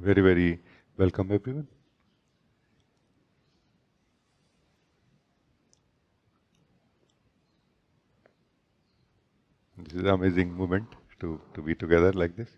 Very, very welcome, everyone. This is an amazing moment to be together like this.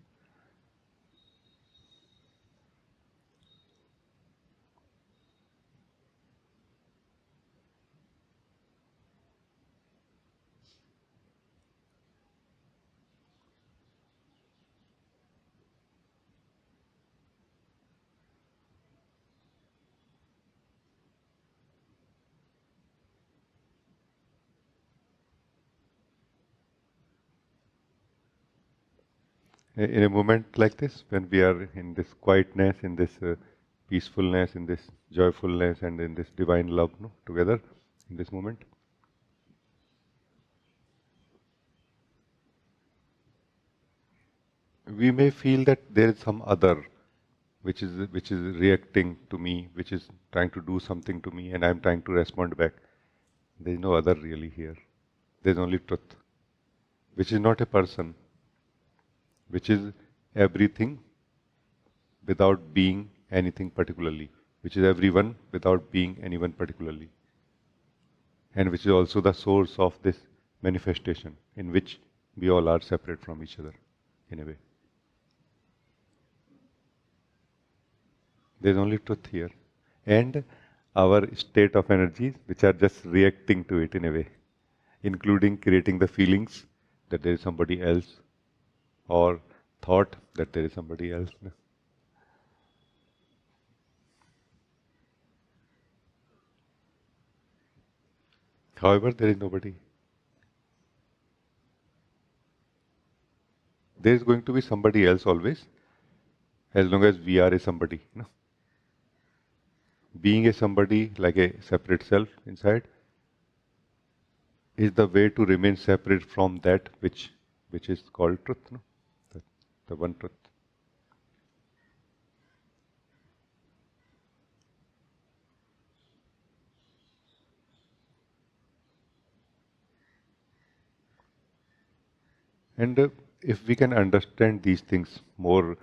In a moment like this, when we are in this quietness, in this peacefulness, in this joyfulness, and in this divine love, no, together in this moment, we may feel that there is some other which is reacting to me, which is trying to do something to me, and I'm trying to respond back. There is no other really here. There is only truth, which is not a person, which is everything without being anything particularly, which is everyone without being anyone particularly, and which is also the source of this manifestation in which we all are separate from each other in a way. There is only truth here, and our state of energies which are just reacting to it in a way, including creating the feelings that there is somebody else, or thought that there is somebody else. However, there is nobody. There is going to be somebody else always, as long as we are a somebody. No? Being a somebody, like a separate self inside, is the way to remain separate from that which is called truth. No? The, the one truth. And if we can understand these things more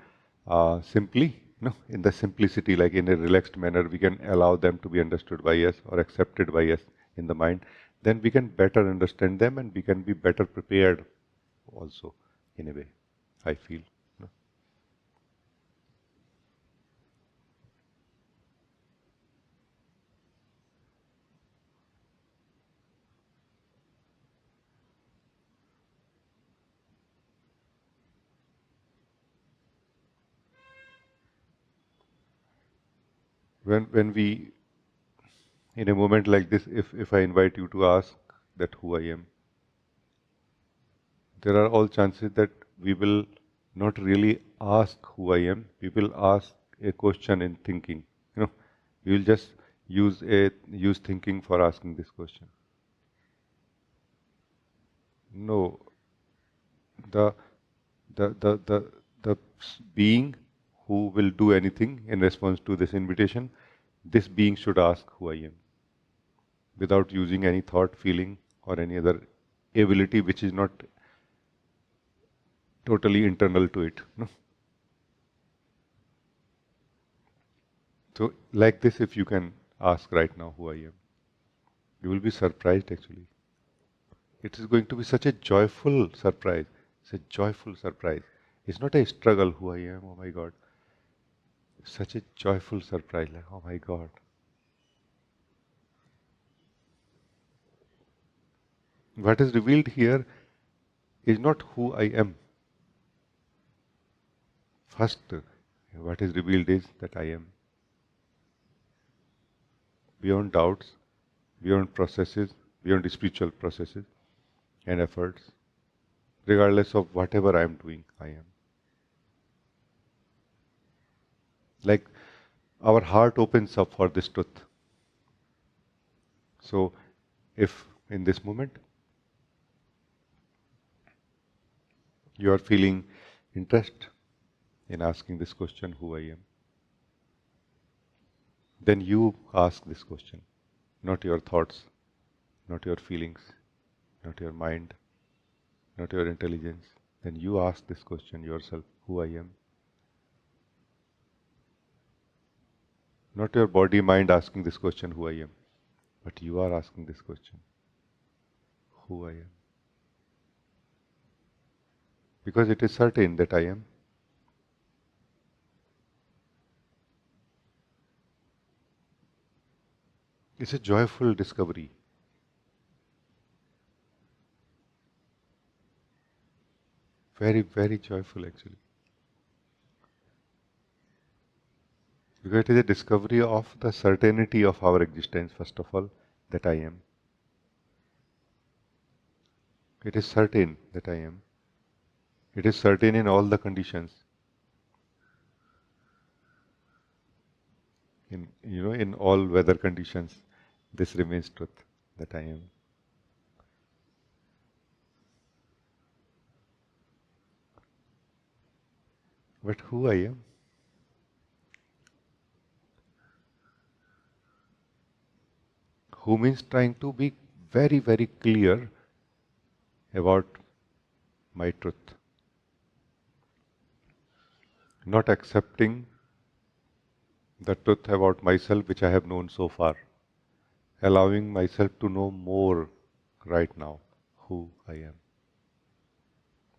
simply, in the simplicity, like in a relaxed manner, we can allow them to be understood by us or accepted by us in the mind, then we can better understand them and we can be better prepared also, in a way, I feel. When we, in a moment like this, if I invite you to ask that who I am, there are all chances that we will not really ask who I am. We will ask a question in thinking. We will just use thinking for asking this question. No, the the being who will do anything in response to this invitation, this being should ask who I am, without using any thought, feeling, or any other ability which is not totally internal to it. No? So, like this, if you can ask right now who I am, you will be surprised actually. It is going to be such a joyful surprise. It's a joyful surprise. It's not a struggle who I am, oh my God. It's such a joyful surprise, like, oh my God. What is revealed here is not who I am. First, what is revealed is that I am. Beyond doubts, beyond processes, beyond spiritual processes and efforts, regardless of whatever I am doing, I am. Like our heart opens up for this truth. So, if in this moment you are feeling interest in asking this question, who I am, then you ask this question, not your thoughts, not your feelings, not your mind, not your intelligence. Then you ask this question yourself, who I am. Not your body mind asking this question, who I am, but you are asking this question, who I am. Because it is certain that I am. It's a joyful discovery. Very, very joyful actually. Because it is a discovery of the certainty of our existence, first of all, that I am. It is certain that I am. It is certain in all the conditions. In all weather conditions, this remains truth, that I am. But who I am? Who means trying to be very, very clear about my truth. Not accepting the truth about myself which I have known so far. Allowing myself to know more right now, who I am.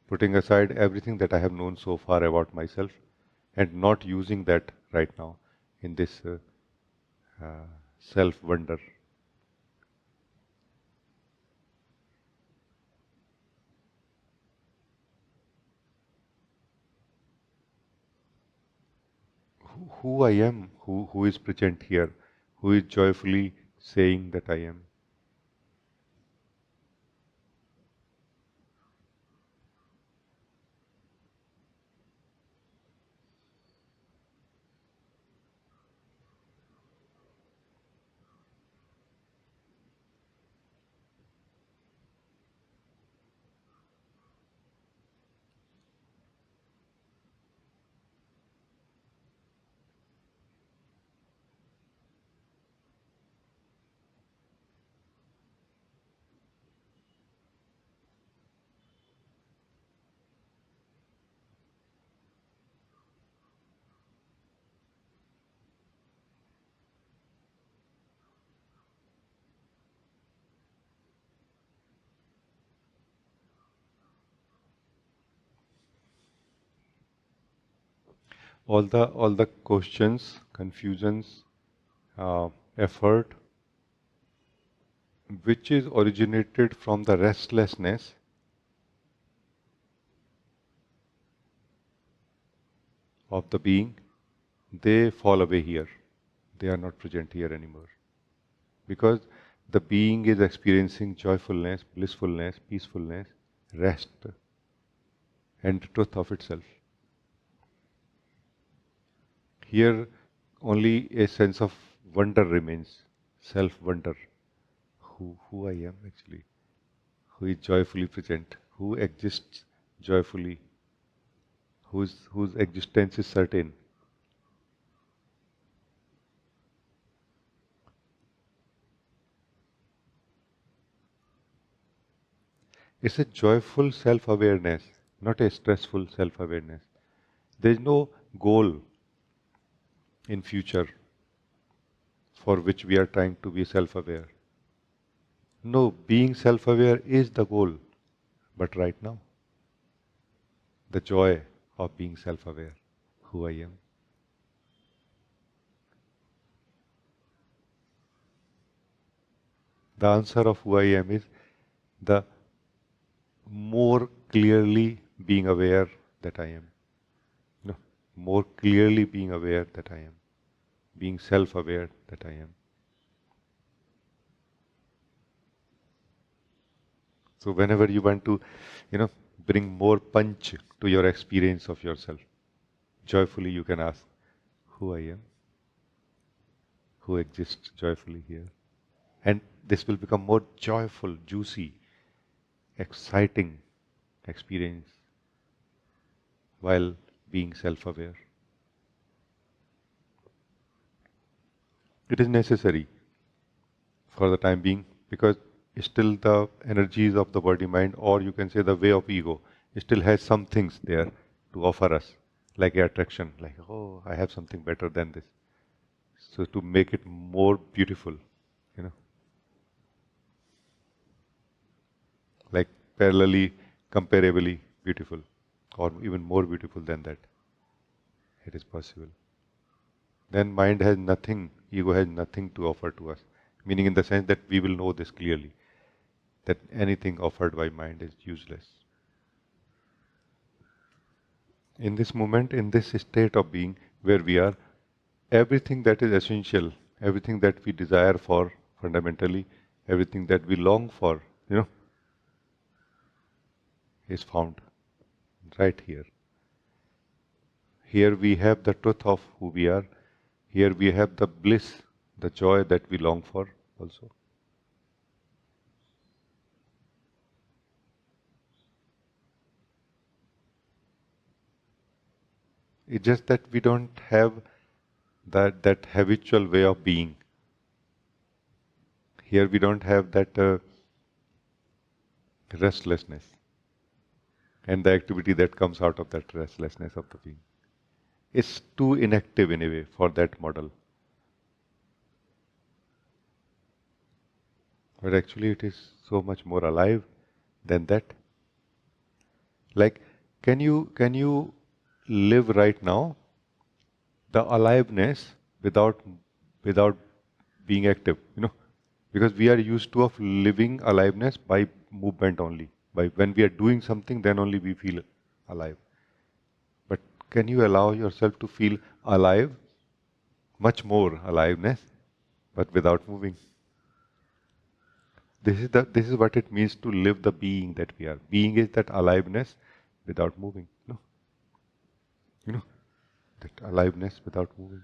Putting aside everything that I have known so far about myself and not using that right now in this self-wonder. Who I am, who is present here, who is joyfully saying that I am. All the questions, confusions, effort, which is originated from the restlessness of the being, they fall away here. They are not present here anymore. Because the being is experiencing joyfulness, blissfulness, peacefulness, rest, and the truth of itself. Here only a sense of wonder remains, self-wonder. Who I am actually, who is joyfully present, who exists joyfully, whose existence is certain. It's a joyful self-awareness, not a stressful self-awareness. There is no goal in future for which we are trying to be self-aware. No, being self-aware is the goal. But right now, the joy of being self-aware, who I am. The answer of who I am is the more clearly being aware that I am. No, more clearly being aware that I am. Being self-aware that I am. So whenever you want to, bring more punch to your experience of yourself, joyfully you can ask, who I am, who exists joyfully here. And this will become more joyful, juicy, exciting experience while being self-aware. It is necessary for the time being because still the energies of the body mind, or you can say the way of ego, still has some things there to offer us, like attraction, like, oh, I have something better than this. So to make it more beautiful, you know, like parallelly, comparably beautiful, or even more beautiful than that, it is possible. Then mind has nothing, ego has nothing to offer to us. Meaning in the sense that we will know this clearly, that anything offered by mind is useless. In this moment, in this state of being where we are, everything that is essential, everything that we desire for fundamentally, everything that we long for, is found right here. Here we have the truth of who we are. Here we have the bliss, the joy that we long for also. It's just that we don't have that habitual way of being. Here we don't have that restlessness and the activity that comes out of that restlessness of the being. It's too inactive in a way for that model. But actually it is so much more alive than that. Like, can you live right now the aliveness without being active, because we are used to of living aliveness by movement only. By when we are doing something, then only we feel alive. But can you allow yourself to feel alive, much more aliveness, but without moving? This is what it means to live the being that we are. Being is that aliveness without moving. No, you know that aliveness without moving.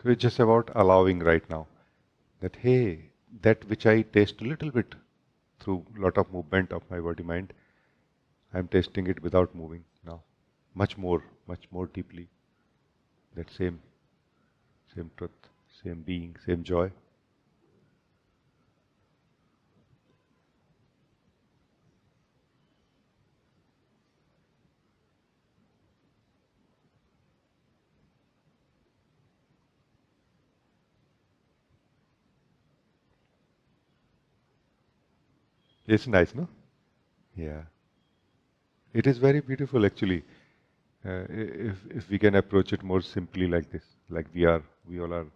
So it's just about allowing right now that, hey, that which I taste a little bit through lot of movement of my body mind, I'm tasting it without moving now. Much more deeply. That same truth, same being, same joy. It's nice, no? Yeah. It is very beautiful actually. If we can approach it more simply like this, like we all are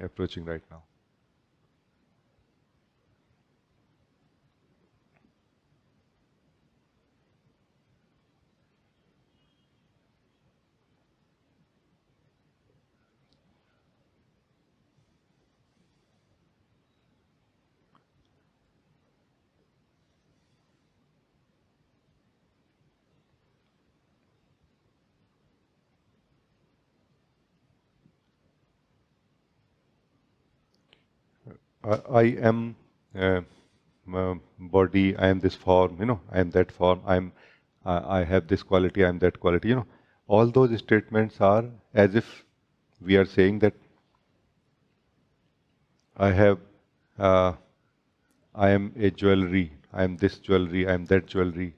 approaching right now. I am body, I am this form, I am that form, I have this quality, I am that quality, All those statements are as if we are saying that I have, I am a jewelry, I am this jewelry, I am that jewelry,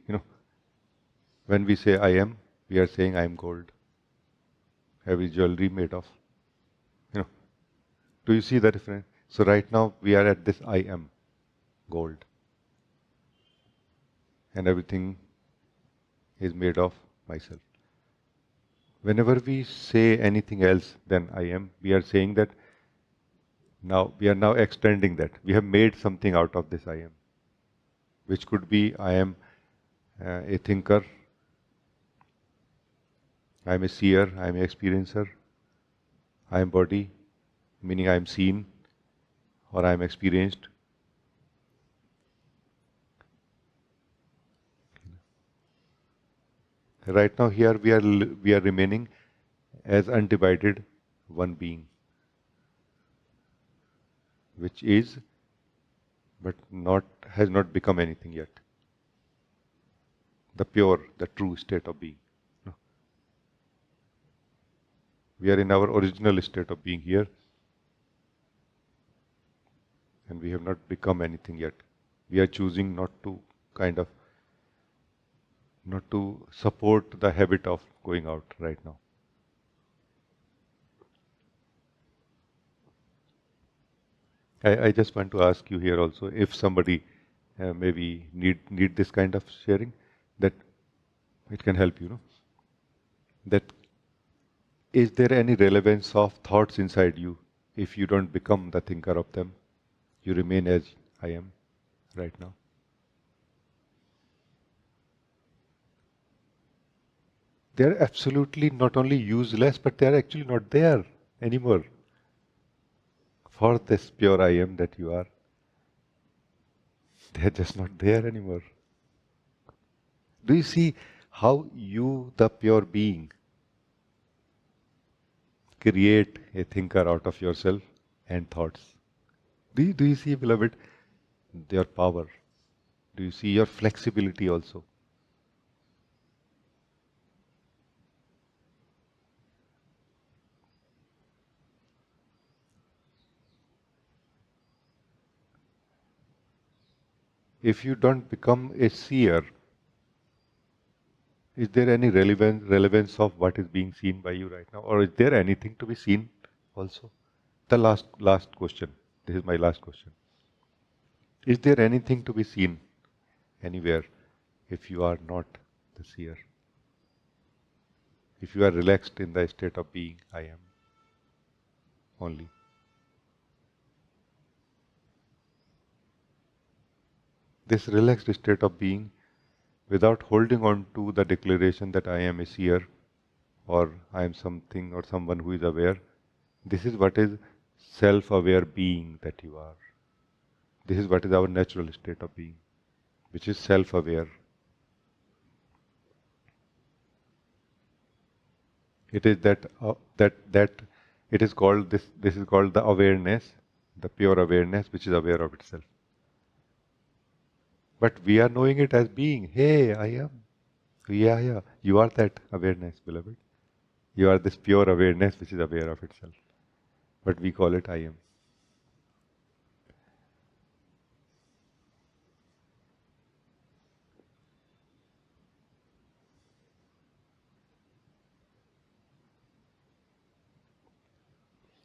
When we say I am, we are saying I am gold. Heavy jewelry made of, you know. Do you see the difference? So right now we are at this I am gold, and everything is made of myself. Whenever we say anything else than I am, we are saying that now we are now extending that. We have made something out of this I am, which could be I am a thinker, I am a seer, I am an experiencer, I am body, meaning I am seen or I am experienced. Right now here we are remaining as undivided one being, which is but not has not become anything yet. The pure, the true state of being. No. We are in our original state of being here, and we have not become anything yet. We are choosing not to kind of not to support the habit of going out right now. I just want to ask you here also, if somebody maybe need this kind of sharing, that it can help you, that is there any relevance of thoughts inside you if you don't become the thinker of them? You remain as I am right now. They are absolutely not only useless, but they are actually not there anymore for this pure I am that you are. They are just not there anymore. Do you see how you, the pure being, create a thinker out of yourself and thoughts? Do you see, beloved, your power? Do you see your flexibility also? If you don't become a seer, is there any relevance of what is being seen by you right now? Or is there anything to be seen also? The last question. This is my last question. Is there anything to be seen anywhere if you are not the seer? If you are relaxed in the state of being, I am only. This relaxed state of being, without holding on to the declaration that I am a seer or I am something or someone who is aware, this is what is self-aware being that you are. This is what is our natural state of being, which is self-aware. It is that it is called this. This is called the awareness, the pure awareness, which is aware of itself. But we are knowing it as being. Hey, I am. Yeah, yeah. You are that awareness, beloved. You are this pure awareness which is aware of itself. But we call it I am.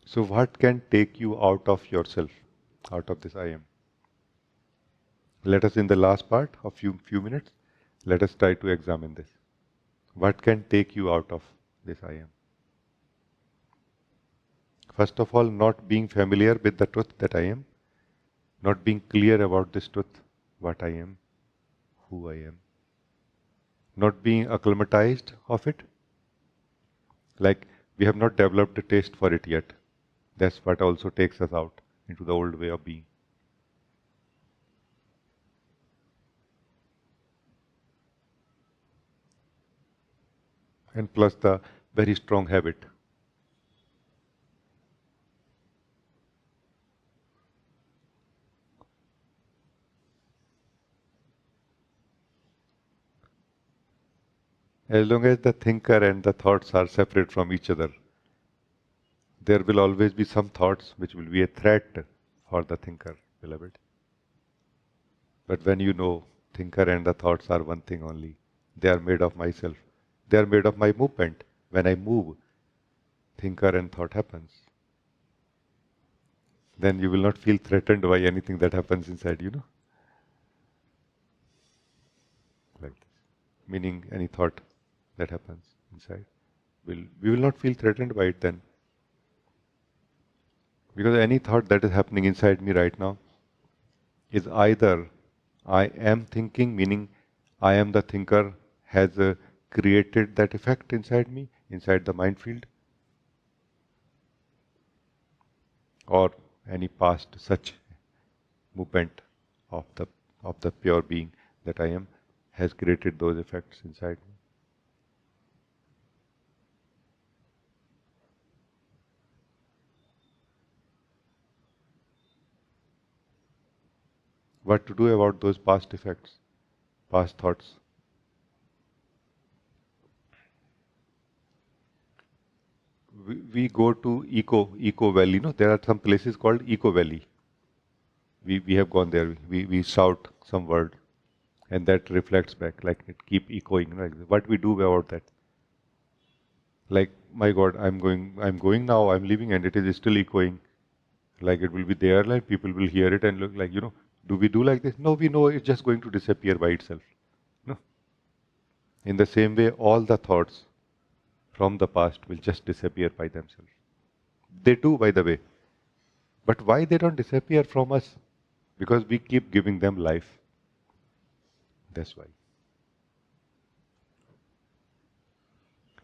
So what can take you out of yourself, out of this I am? Let us, in the last part of few minutes, let us try to examine this. What can take you out of this I am? First of all, not being familiar with the truth that I am, not being clear about this truth, what I am, who I am, not being acclimatized of it, like we have not developed a taste for it yet. That's what also takes us out into the old way of being. And plus the very strong habit. As long as the thinker and the thoughts are separate from each other, there will always be some thoughts which will be a threat for the thinker, beloved. But when you know thinker and the thoughts are one thing only, they are made of myself. They are made of my movement. When I move, thinker and thought happens. Then you will not feel threatened by anything that happens inside, like this. Meaning any thought that happens inside, we will not feel threatened by it then. Because any thought that is happening inside me right now is either I am thinking, meaning I am the thinker, has created that effect inside me, inside the mind field, or any past such movement of the pure being that I am has created those effects inside me. What to do about those past effects, past thoughts? We go to eco valley. There are some places called eco valley. We have gone there. We shout some word and that reflects back, like it keep echoing. Like what we do about that? Like, my God, I'm going now, I'm leaving, and it is still echoing. Like it will be there, like people will hear it and look like, do we do like this? No, we know it's just going to disappear by itself. No. In the same way, all the thoughts from the past will just disappear by themselves. They do, by the way. But why they don't disappear from us? Because we keep giving them life. That's why.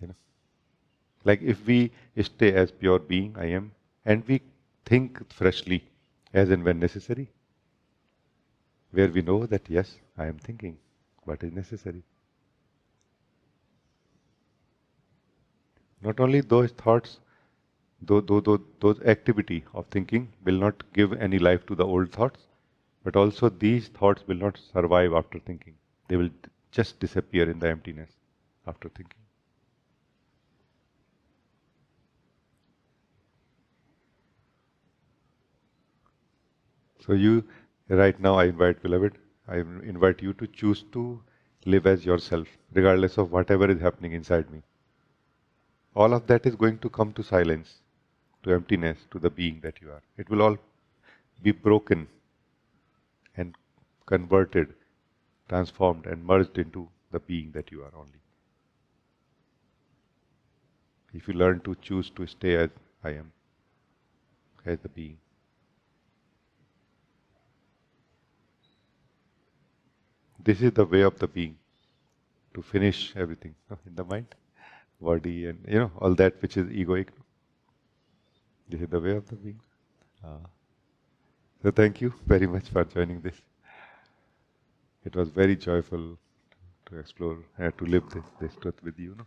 You know. Like if we stay as pure being, I am, and we think freshly as and when necessary, where we know that yes, I am thinking what is necessary. Not only those thoughts, those activity of thinking will not give any life to the old thoughts, but also these thoughts will not survive after thinking. They will just disappear in the emptiness after thinking. So you, right now, I invite, beloved, I invite you to choose to live as yourself, regardless of whatever is happening inside me. All of that is going to come to silence, to emptiness, to the being that you are. It will all be broken and converted, transformed and merged into the being that you are only. If you learn to choose to stay as I am, as the being. This is the way of the being, to finish everything in the mind, body, and all that which is egoic. This is the way of the being. So thank you very much for joining this. It was very joyful to explore and to live this truth with you.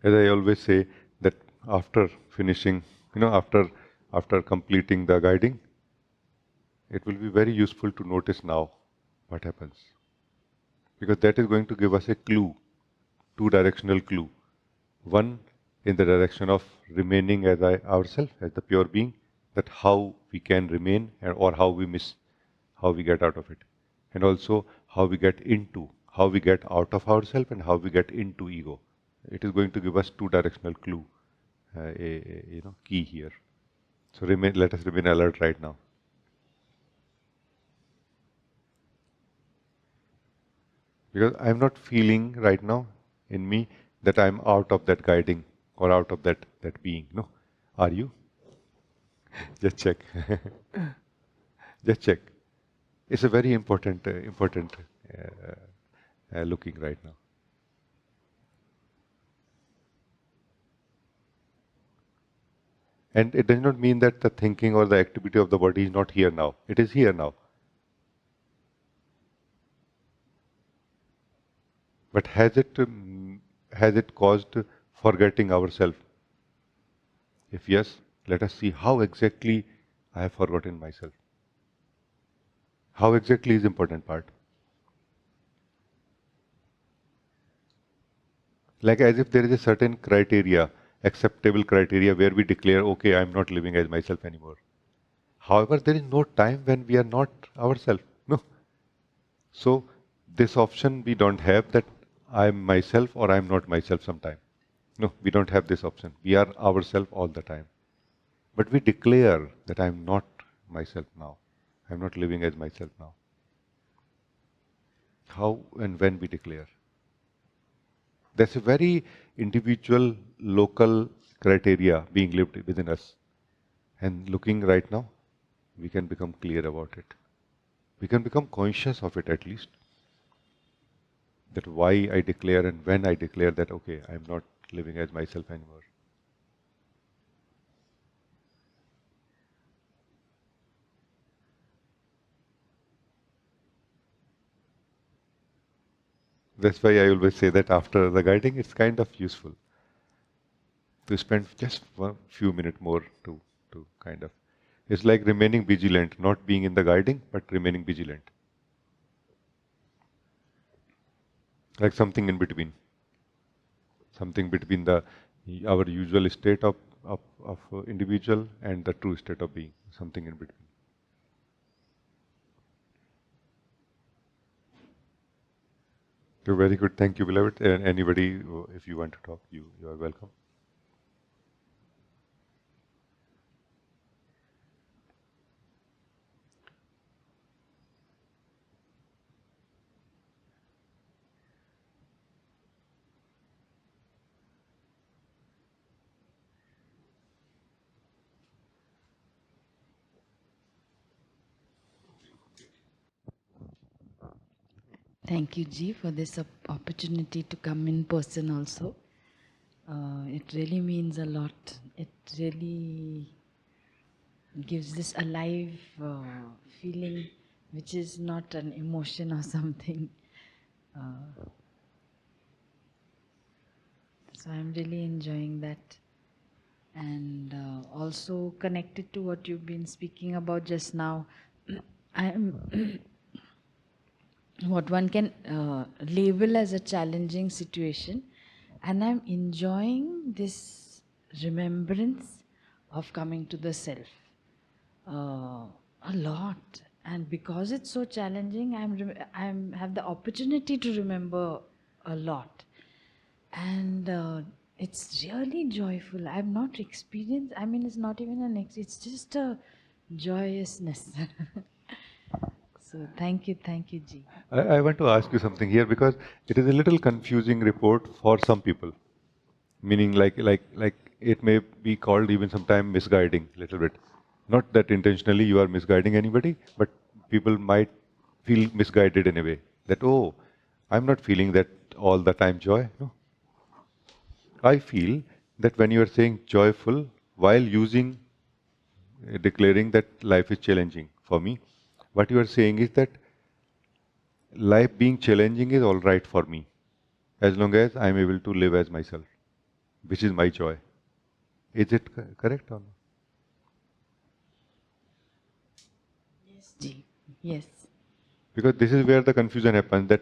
As I always say, that after finishing, after completing the guiding, it will be very useful to notice now what happens. Because that is going to give us a clue, two-directional clue. One, in the direction of remaining as ourselves, as the pure being, that how we can remain or how we miss, how we get out of it. And also how we get into, how we get out of ourselves and how we get into ego. It is going to give us two-directional clue, key here. So let us remain alert right now. Because I'm not feeling right now in me that I'm out of that guiding or out of that being. No. Are you? Just check. Just check. It's a very important looking right now. And it does not mean that the thinking or the activity of the body is not here now. It is here now. But has it caused forgetting ourselves? If yes, let us see how exactly I have forgotten myself. How exactly is the important part. Like as if there is a certain criteria, acceptable criteria, where we declare, okay, I'm not living as myself anymore. However, there is no time when we are not ourselves. No. So this option we don't have, that I'm myself or I'm not myself sometime. No, we don't have this option. We are ourselves all the time. But we declare that I'm not myself now. I'm not living as myself now. How and when we declare? There's a very individual, local criteria being lived within us. And looking right now, we can become clear about it. We can become conscious of it at least. That why I declare and when I declare that, okay, I'm not living as myself anymore. That's why I always say that after the guiding, it's kind of useful to spend just a few minutes more to kind of. It's like remaining vigilant, not being in the guiding, but remaining vigilant. Like something between the our usual state of individual and the true state of being, something in between. So very good, thank you, beloved. And anybody, if you want to talk, you are welcome. Thank you, Ji, for this opportunity to come in person also. It really means a lot. It really gives this alive feeling, which is not an emotion or something. So I'm really enjoying that. And also connected to what you've been speaking about just now, I'm what one can label as a challenging situation, and I'm enjoying this remembrance of coming to the self a lot. And because it's so challenging, I'm have the opportunity to remember a lot, and it's really joyful. I've not experienced. I mean, it's not even it's just a joyousness. So thank you, Ji. I want to ask you something here because it is a little confusing report for some people. Meaning like it may be called even sometime misguiding little bit. Not that intentionally you are misguiding anybody, but people might feel misguided in a way that, oh, I'm not feeling that all the time joy. No. I feel that when you are saying joyful while using declaring that life is challenging for me, what you are saying is that life being challenging is all right for me as long as I'm able to live as myself, which is my joy. Is it correct or not? Yes, Ji. Yes. Because this is where the confusion happens that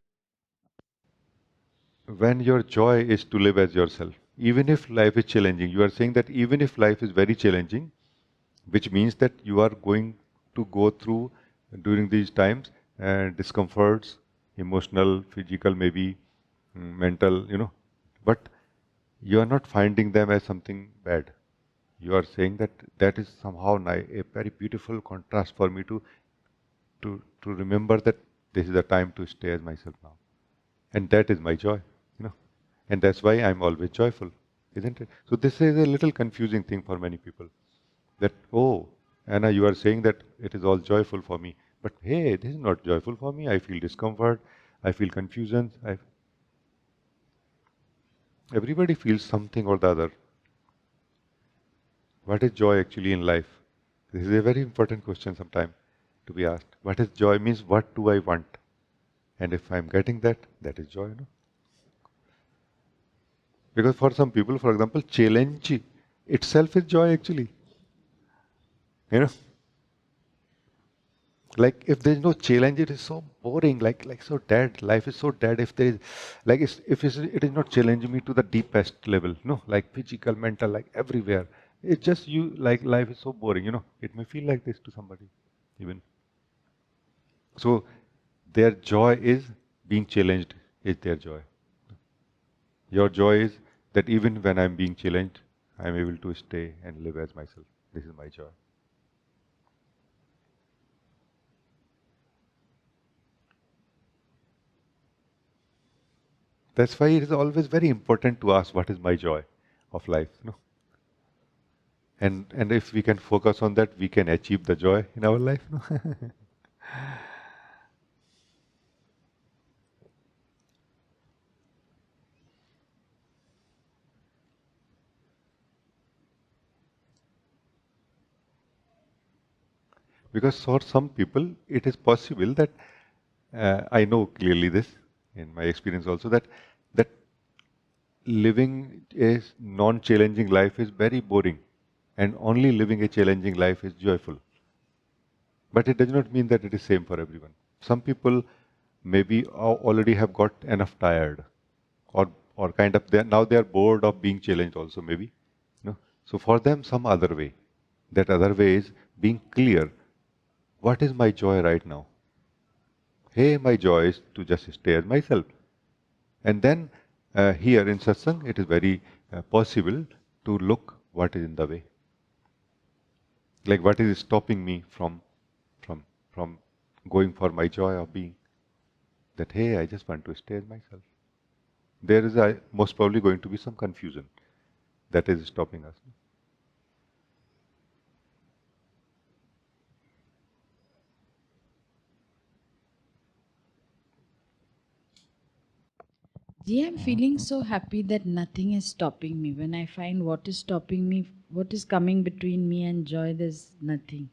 when your joy is to live as yourself, even if life is challenging, you are saying that even if life is very challenging, which means that you are going to go through during these times discomforts, emotional, physical, maybe mental, but you are not finding them as something bad. You are saying that that is somehow a very beautiful contrast for me to remember that this is the time to stay as myself now. And that is my joy, and that's why I'm always joyful, isn't it? So this is a little confusing thing for many people. That, oh, Anna, you are saying that it is all joyful for me, but hey, this is not joyful for me. I feel discomfort, I feel confusion. Everybody feels something or the other. What is joy actually in life? This is a very important question sometime to be asked. What is joy means what do I want? And if I'm getting that, that is joy, no? Because for some people, for example, challenge itself is joy actually. You know, like if there is no challenge, it is so boring, like so dead. Life is so dead. If there is, like, it is not challenging me to the deepest level, no, like physical, mental, like everywhere. It's just you, like life is so boring. It may feel like this to somebody, even. So, their joy is being challenged. Is their joy. Your joy is that even when I'm being challenged, I'm able to stay and live as myself. This is my joy. That's why it is always very important to ask what is my joy of life. No? And if we can focus on that, we can achieve the joy in our life. No? Because for some people, it is possible that I know clearly this. in my experience also, that living a non-challenging life is very boring, and only living a challenging life is joyful. But it does not mean that it is same for everyone. Some people maybe already have got enough tired, or kind of now they are bored of being challenged also maybe. So for them some other way. That other way is being clear. What is my joy right now? Hey, my joy is to just stay as myself. And then here in satsang, it is very possible to look what is in the way. Like what is stopping me from from going for my joy of being. That hey, I just want to stay as myself. There is most probably going to be some confusion that is stopping us. Yeah, I'm feeling so happy that nothing is stopping me. When I find what is stopping me, what is coming between me and joy, there's nothing.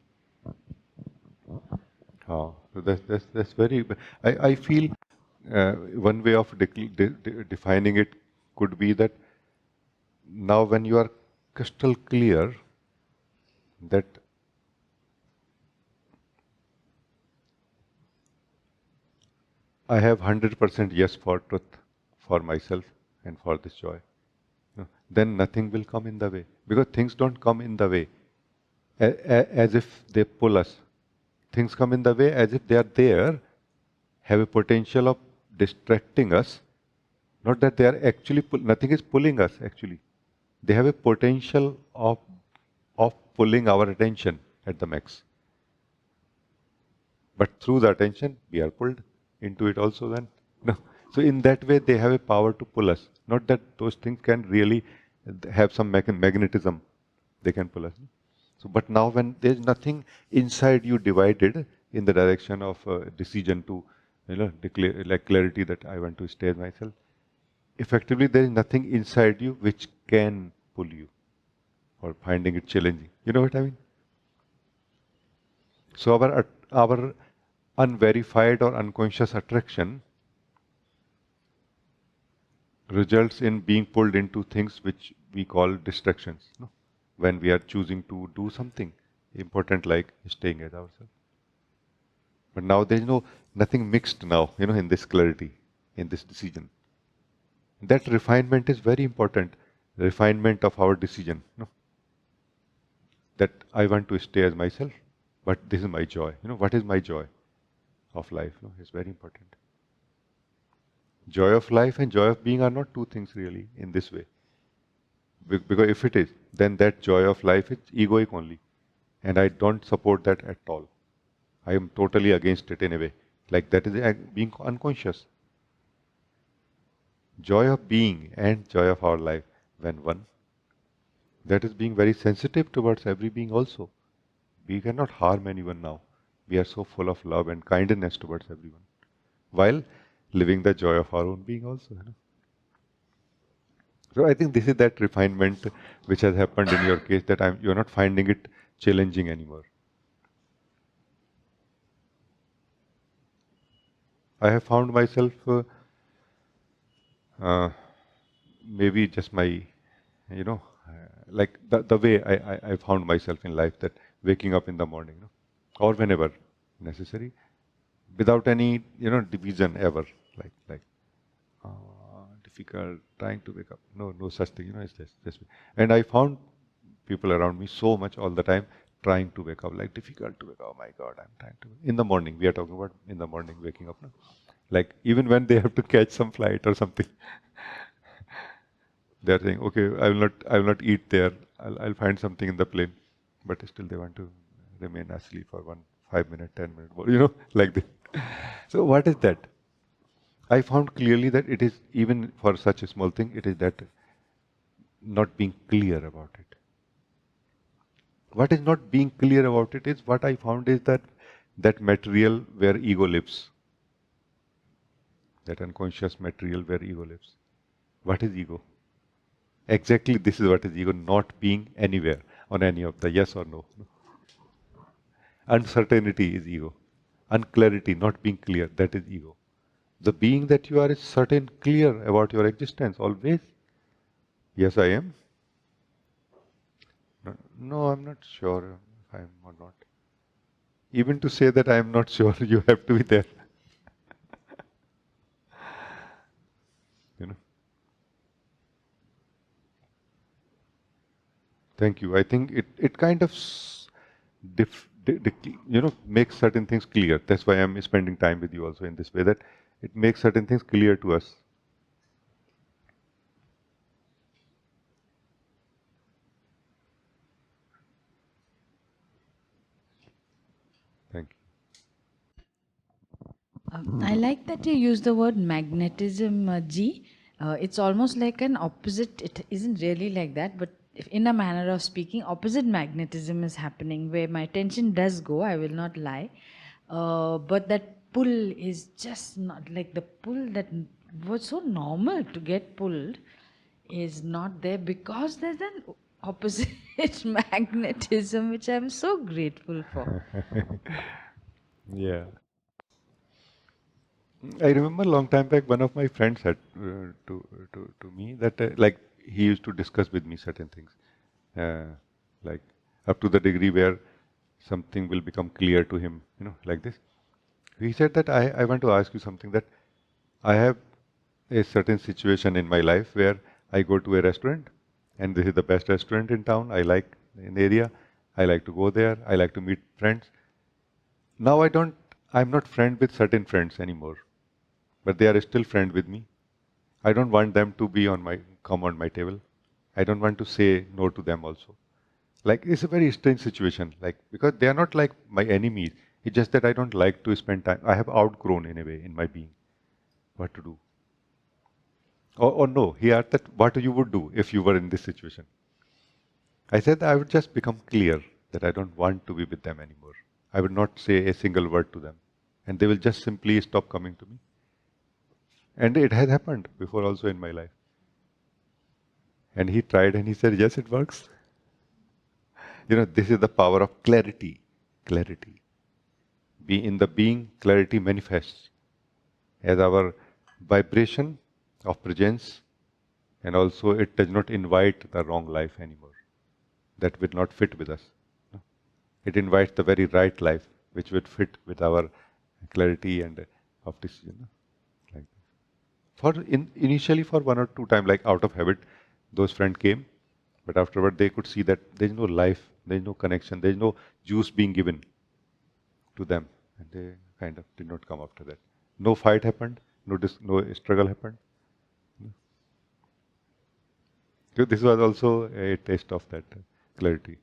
Oh, so that's very. I feel one way of defining it could be that now when you are crystal clear that I have 100% yes for truth, for myself, and for this joy, then nothing will come in the way, because things don't come in the way as if they pull us. Things come in the way as if they are there, have a potential of distracting us. Not that they are actually nothing is pulling us actually. They have a potential of pulling our attention at the max. But through the attention, we are pulled into it also then. No. So in that way, they have a power to pull us. Not that those things can really have some magnetism. They can pull us. So, but now when there's nothing inside you divided in the direction of decision to, declare like clarity that I want to stay as myself. Effectively, there is nothing inside you which can pull you or finding it challenging. You know what I mean? So our unverified or unconscious attraction results in being pulled into things which we call distractions. No? When we are choosing to do something important like staying as ourselves. But now there is nothing mixed now, in this clarity, in this decision. That refinement is very important. Refinement of our decision. No? That I want to stay as myself, but this is my joy. What is my joy of life? No? It's very important. Joy of life and joy of being are not two things really in this way. Because if it is, then that joy of life is egoic only. And I don't support that at all. I am totally against it in a way. Like that is being unconscious. Joy of being and joy of our life when one. That is being very sensitive towards every being also. We cannot harm anyone now. We are so full of love and kindness towards everyone. While living the joy of our own being also. So I think this is that refinement which has happened in your case, that you're not finding it challenging anymore. I have found myself maybe just my, like the way I found myself in life, that waking up in the morning, or whenever necessary, without any, division ever, like difficult, trying to wake up. No such thing, it's just. And I found people around me so much all the time trying to wake up, like difficult to wake up. Oh my God, I'm trying to. In the morning, we are talking about in the morning waking up. No? Like even when they have to catch some flight or something, they are saying, okay, I will not eat there. I'll find something in the plane, but still they want to remain asleep for 5 minutes, 10 minutes more, like this. So what is that? I found clearly that it is, even for such a small thing, it is that not being clear about it. What is not being clear about it is, what I found is that material where ego lives. That unconscious material where ego lives. What is ego? Exactly this is what is ego, not being anywhere on any of the yes or no. Uncertainty is ego. Unclarity, not being clear, that is ego. The being that you are is certain, clear about your existence always. Yes, I am. No, no, I'm not sure if I am or not. Even to say that I am not sure, you have to be there. You know. Thank you. I think it kind of makes certain things clear. That's why I'm spending time with you also in this way, that it makes certain things clear to us. Thank I like that you use the word magnetism, G. It's almost like an opposite. It isn't really like that, but if in a manner of speaking, opposite magnetism is happening where my attention does go. I will not lie, but that pull is just not like the pull that was so normal to get pulled is not there because there's an opposite magnetism, which I'm so grateful for. you. Yeah. I remember a long time back, one of my friends said to me that like he used to discuss with me certain things, uh, like up to the degree where something will become clear to him, like this. He said that I want to ask you something, that I have a certain situation in my life where I go to a restaurant and this is the best restaurant in town. I like in the area. I like to go there. I like to meet friends. Now I'm not friend with certain friends anymore, but they are still friend with me. I don't want them to come on my table. I don't want to say no to them also. Like it's a very strange situation, like because they are not like my enemies. It's just that I don't like to spend time. I have outgrown in a way in my being what to do. Or no, he asked that what you would do if you were in this situation. I said I would just become clear that I don't want to be with them anymore. I would not say a single word to them. And they will just simply stop coming to me. And it has happened before also in my life. And he tried and he said, yes, it works. This is the power of clarity. Clarity. Be in the being, clarity manifests as our vibration of presence, and also it does not invite the wrong life anymore. That will not fit with us. It invites the very right life, which would fit with our clarity and of decision. Like initially for one or two times, like out of habit, those friends came, but afterward they could see that there is no life, there is no connection, there is no juice being given to them, and they kind of did not come after that. No fight happened, no struggle happened. So this was also a taste of that clarity.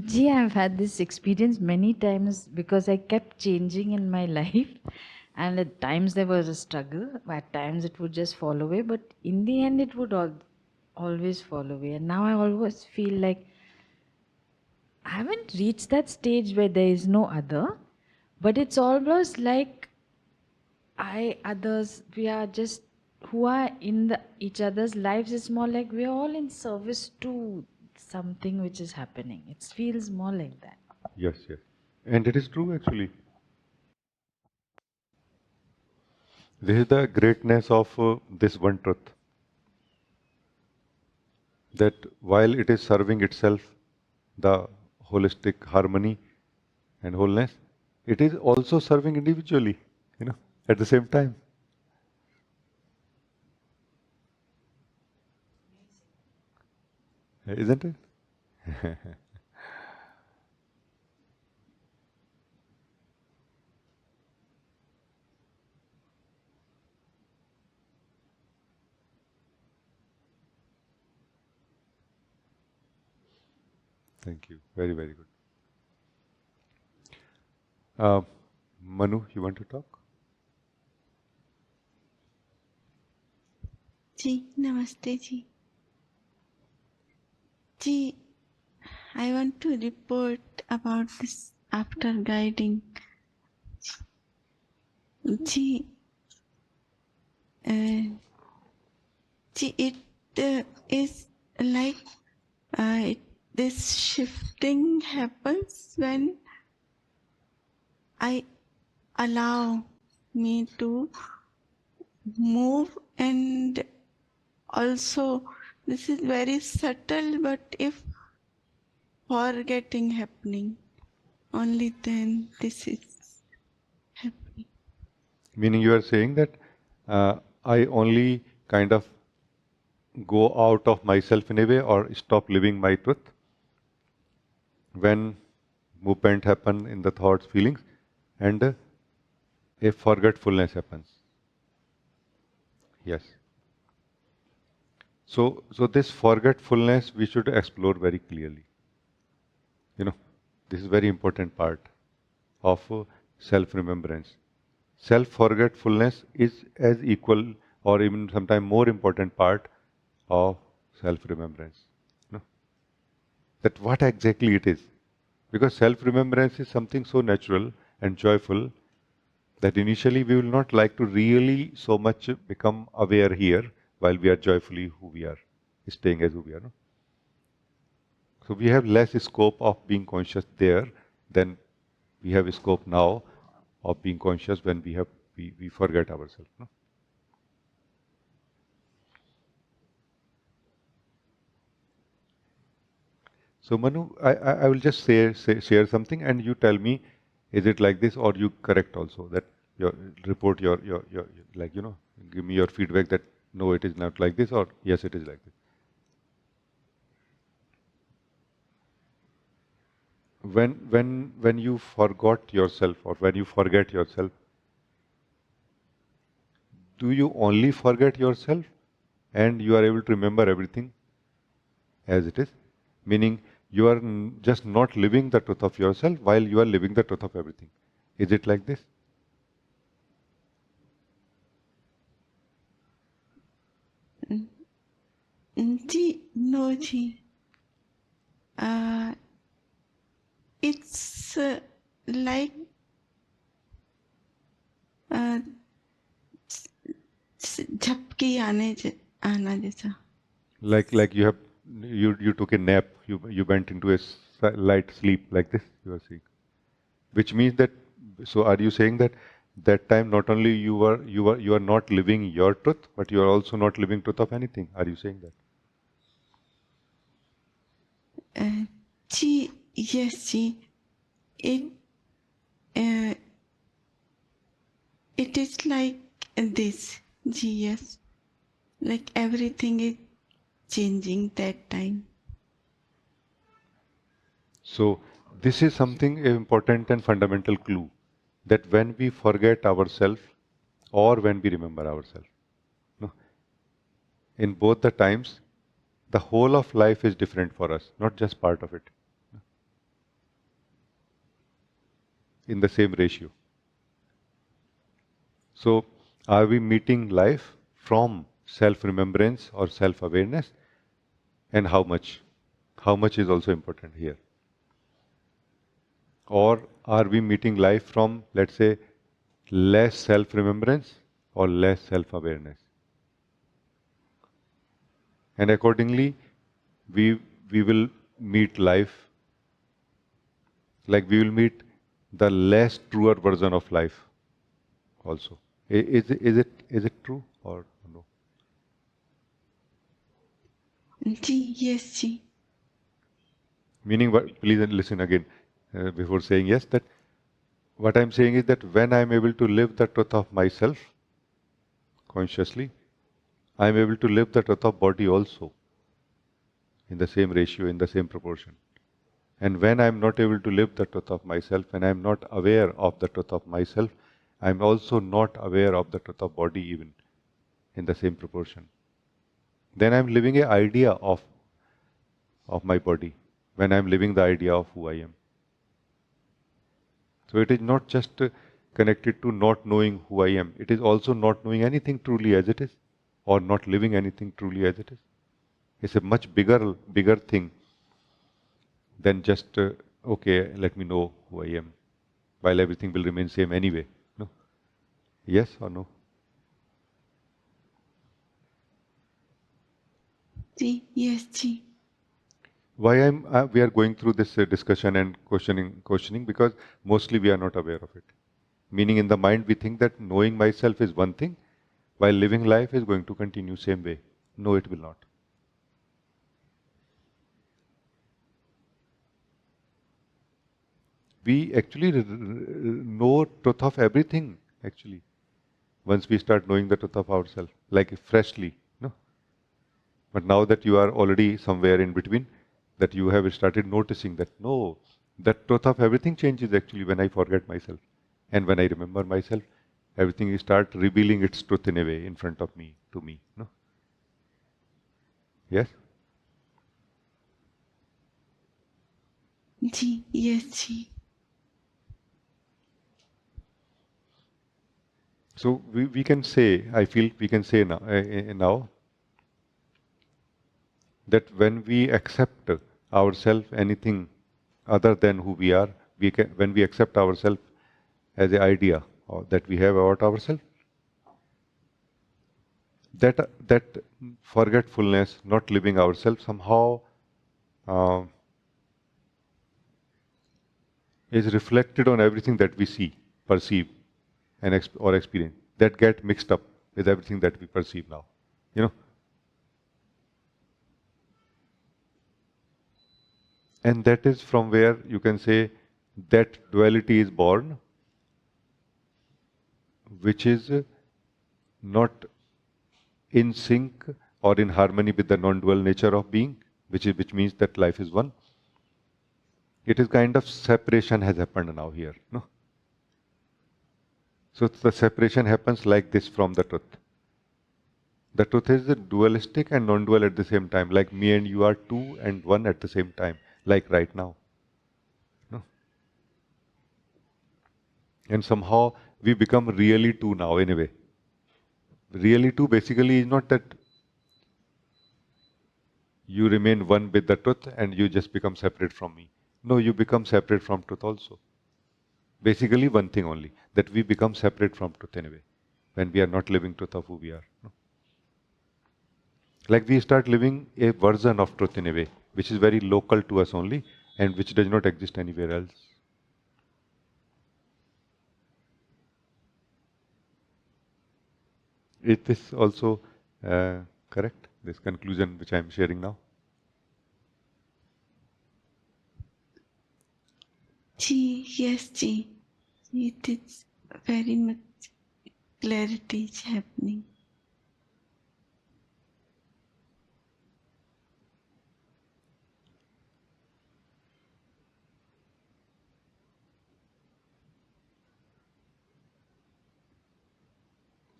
Gee, I've had this experience many times because I kept changing in my life, and at times there was a struggle. At times it would just fall away, but in the end it would always fall away. And now I always feel like I haven't reached that stage where there is no other, but it's almost like others, we are just who are in each other's lives. It's more like we are all in service to something which is happening. It feels more like that. Yes, yes. And it is true actually. This is the greatness of this one truth, that while it is serving itself, the holistic harmony and wholeness, it is also serving individually, at the same time. Isn't it? Thank you. Very, very good. Uh, Manu, you want to talk? जी नमस्ते जी जी I want to report about this after guiding ji ji it is like this shifting happens when I allow me to move, and also this is very subtle, but if forgetting happening, only then this is happening. Meaning you are saying that I only kind of go out of myself in a way or stop living my truth when movement happen in the thoughts, feelings, and a forgetfulness happens. Yes. So this forgetfulness we should explore very clearly. You know, this is very important part of self-remembrance. Self-forgetfulness is as equal or even sometimes more important part of self-remembrance. You know, that what exactly it is. Because self-remembrance is something so natural and joyful that initially we will not like to really so much become aware here while we are joyfully who we are, staying as who we are. No? So we have less scope of being conscious there than we have scope now of being conscious when we forget ourselves. No? So Manu, I will just share something and you tell me, is it like this or you correct also that your report your like give me your feedback that no it is not like this or yes it is like this. When you forgot yourself or when you forget yourself, do you only forget yourself and you are able to remember everything as it is? Meaning you are just not living the truth of yourself while you are living the truth of everything. Is it like this? Ji, no, ji. It's like uh, झपकी आना जैसा. Like you have you took a nap, you went into a light sleep like this you are saying, which means that so are you saying that that time not only you are not living your truth but you are also not living truth of anything? Are you saying that? Ji, yes, ji. It uh, it is like this. Ji, yes. Like everything is changing that time. So this is something important and fundamental clue that when we forget ourselves or when we remember ourselves, no, in both the times, the whole of life is different for us, not just part of it, in the same ratio. So are we meeting life from self-remembrance or self-awareness, and how much? How much is also important here. Or are we meeting life from, let's say, less self-remembrance or less self-awareness? And accordingly, we we will meet life like we will meet the less truer version of life also. Is it true or no? Ji, yes, ji. Meaning, what, please listen again before saying yes. That what I'm saying is that when I'm able to live the truth of myself consciously, I'm able to live the truth of body also in the same ratio, in the same proportion. And when I'm not able to live the truth of myself, and I'm not aware of the truth of myself, I'm also not aware of the truth of body even in the same proportion. Then I'm living an idea of my body when I'm living the idea of who I am. So it is not just connected to not knowing who I am. It is also not knowing anything truly as it is, or not living anything truly as it is. It's a much bigger thing than just okay, let me know who I am, while everything will remain same anyway. No, yes or no? Ji, yes, ji. Why we are going through this discussion and questioning because mostly we are not aware of it. Meaning in the mind we think that knowing myself is one thing, while living life is going to continue same way. No, it will not. We actually know truth of everything, actually, once we start knowing the truth of ourselves, like freshly, no? But now that you are already somewhere in between, that you have started noticing that, no, the truth of everything changes actually when I forget myself. And when I remember myself, everything start revealing its truth in a way in front of me, to me, no? Yes? Ji, yes, ji. So we can say, I feel we can say now that when we accept ourselves anything other than who we are, when we accept ourselves as an idea or that we have about ourselves, that forgetfulness, not living ourselves, somehow uh, is reflected on everything that we see, perceive, and or experience. That get mixed up with everything that we perceive now. You know, and that is from where you can say that duality is born, which is not in sync or in harmony with the non-dual nature of being, which means that life is one. It is kind of separation has happened now here. No? So the separation happens like this from the truth. The truth is dualistic and non-dual at the same time, like me and you are two and one at the same time, like right now. No? And somehow we become really two now in a way. Really two basically is not that you remain one with the truth and you just become separate from me. No, you become separate from truth also. Basically one thing only, that we become separate from truth anyway, when we are not living truth of who we are. No? Like we start living a version of truth in a way, which is very local to us only and which does not exist anywhere else. It is also correct, this conclusion which I am sharing now. Ji, yes, ji. It is very much clarity is happening.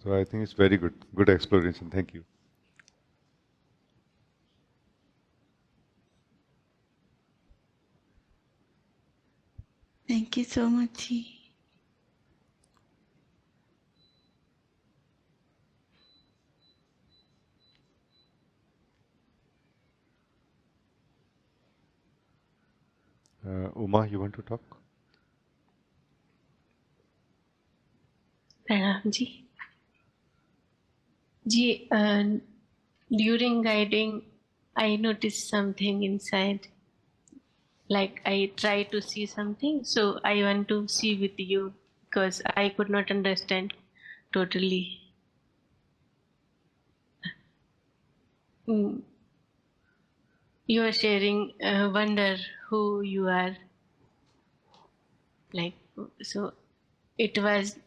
So I think it's very good exploration. Thank you. Thank you so much, ji. Uma, you want to talk? प्रणाम जी जी during guiding I noticed something inside, like I try to see something, so I want to see with you because I could not understand totally. Mm, you are sharing wonder who you are, like, so it was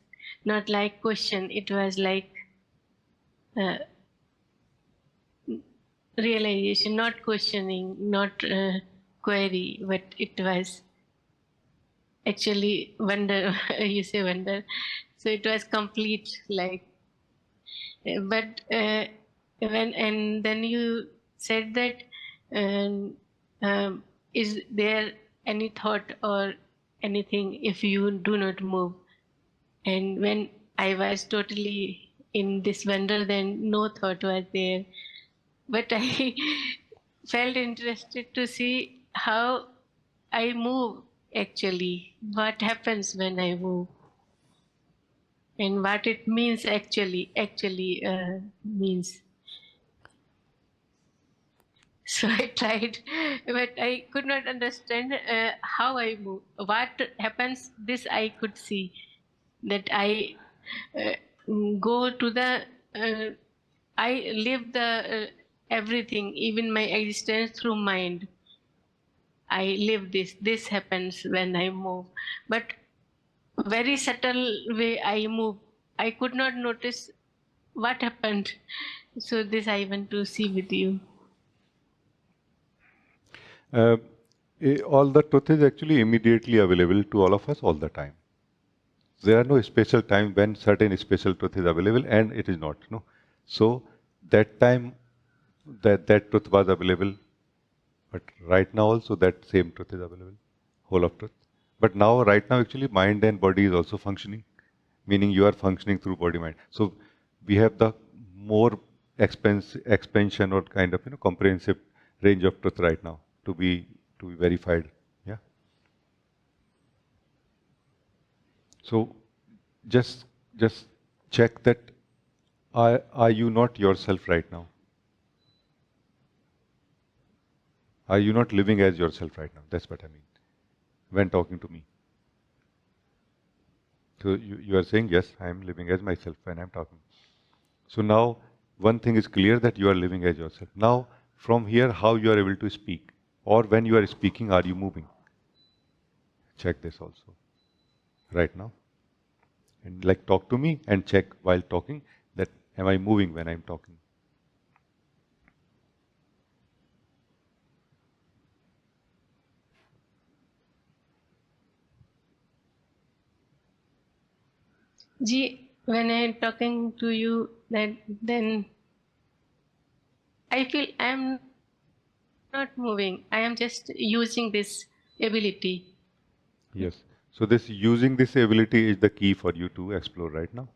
not like question, it was like uh, realization, not questioning, not query, but it was actually wonder. You say wonder, so it was complete, like, but when and then you said that, um, is there any thought or anything if you do not move? And when I was totally in this wonder, then no thought was there, but I felt interested to see how I move actually, what happens when I move, and what it means actually means. So I tried, but I could not understand how I move. What happens, this I could see, that I go to the, I live the everything, even my existence through mind. I live this. This happens when I move, but very subtle way I move. I could not notice what happened. So this I want to see with you. Uh, all the truth is actually immediately available to all of us all the time. There are no special time when certain special truth is available and it is not. No, so that time that truth was available, but right now also that same truth is available, whole of truth. But now, right now, actually, mind and body is also functioning, meaning you are functioning through body mind. So we have the more expansion or kind of comprehensive range of truth right now to be verified. Yeah. So just check that are you not yourself right now? Are you not living as yourself right now? That's what I mean when talking to me. So you are saying, yes, I am living as myself when I'm talking. So now one thing is clear that you are living as yourself. Now from here, how you are able to speak, or when you are speaking, are you moving? Check this also right now. And like talk to me and check while talking that am I moving when I'm talking? Ji, when I'm talking to you, then I feel I'm not moving. I am just using this ability. Yes. So this using this ability is the key for you to explore right now.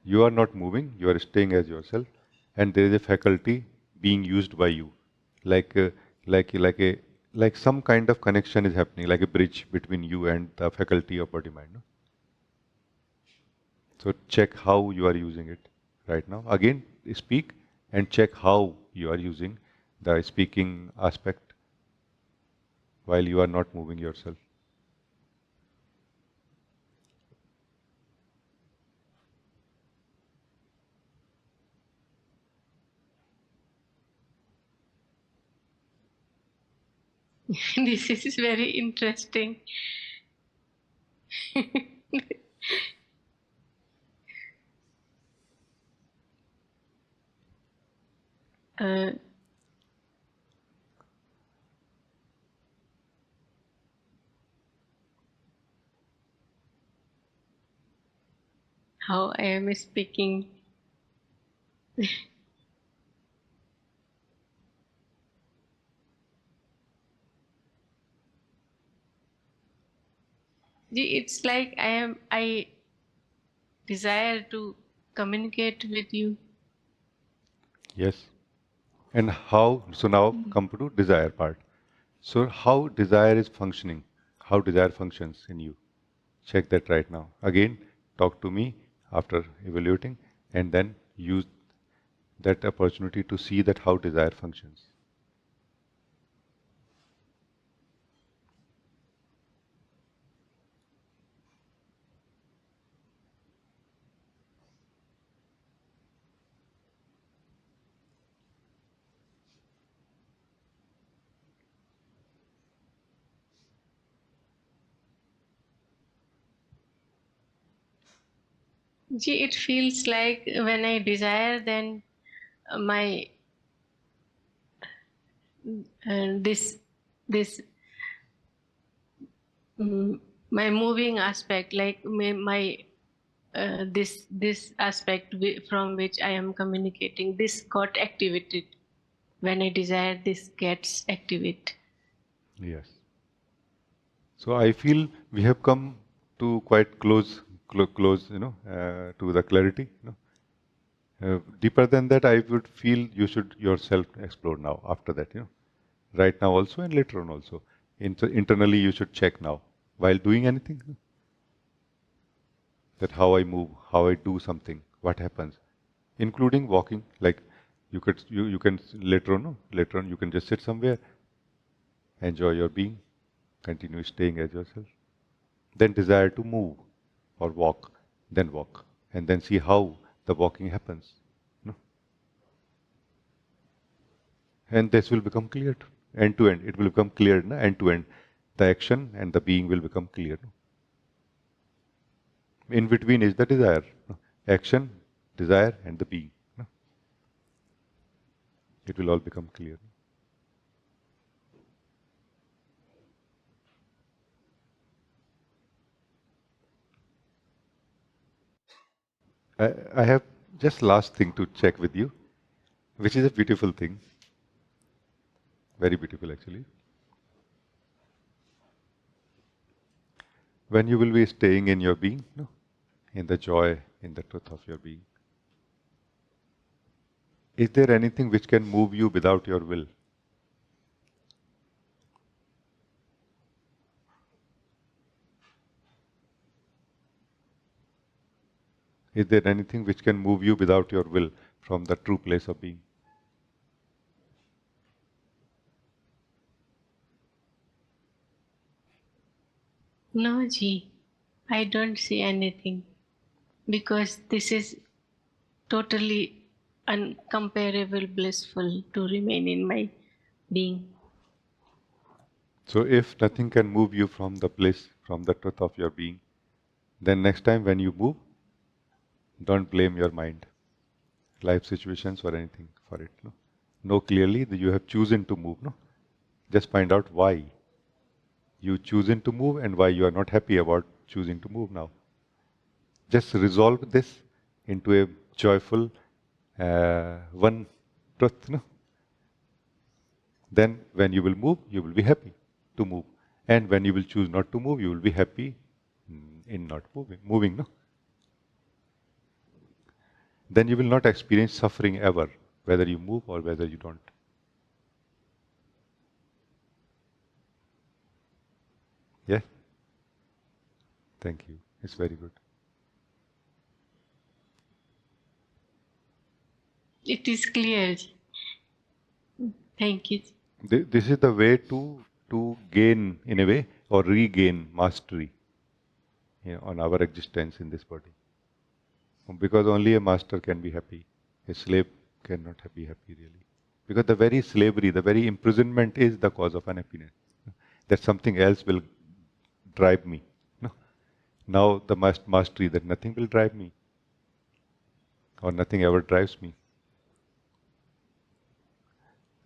You are not moving, you are staying as yourself, and there is a faculty being used by you, like a like some kind of connection is happening, like a bridge between you and the faculty of body mind. No? So check how you are using it right now. Again, speak and check how you are using the speaking aspect while you are not moving yourself. This is very interesting. uh, how I am speaking. It's like I desire to communicate with you. Yes. And how, so now come to desire part. So how desire is functioning, how desire functions in you. Check that right now. Again, talk to me after evaluating and then use that opportunity to see that how desire functions. It feels like when I desire, then my this my moving aspect, like this aspect from which I am communicating, this got activated. When I desire, this gets activated. Yes. So I feel we have come to quite close, to the clarity. Deeper than that, I would feel you should yourself explore now. After that, right now also and later on also. Internally, you should check now while doing anything. That how I move, how I do something, what happens, including walking. Like you can later on, no? Later on you can just sit somewhere, enjoy your being, continue staying as yourself. Then desire to move. or walk, then walk, and then see how the walking happens. No? And this will become clear end to end. It will become clear, no? End to end. The action and the being will become clear. In between is the desire. No? Action, desire, and the being. No? It will all become clear. I have just last thing to check with you, which is a beautiful thing. Very beautiful, actually. When you will be staying in your being, no? In the joy, in the truth of your being. Is there anything which can move you without your will? Is there anything which can move you without your will from the true place of being? No, Ji, I don't see anything because this is totally uncomparable, blissful to remain in my being. So if nothing can move you from the place, from the truth of your being, then next time when you move, don't blame your mind, life situations or anything for it. No? Know clearly that you have chosen to move. No? Just find out why you chosen to move and why you are not happy about choosing to move now. Just resolve this into a joyful one truth. No? Then when you will move, you will be happy to move. And when you will choose not to move, you will be happy in not moving. No? Then you will not experience suffering ever, whether you move or whether you don't. Yeah? Thank you. It's very good. It is clear. Thank you. This is the way to gain, in a way, or regain mastery, on our existence in this body. Because only a master can be happy. A slave cannot be happy really. Because the very slavery, the very imprisonment is the cause of unhappiness. That something else will drive me. No? Now the mastery that nothing will drive me, or nothing ever drives me.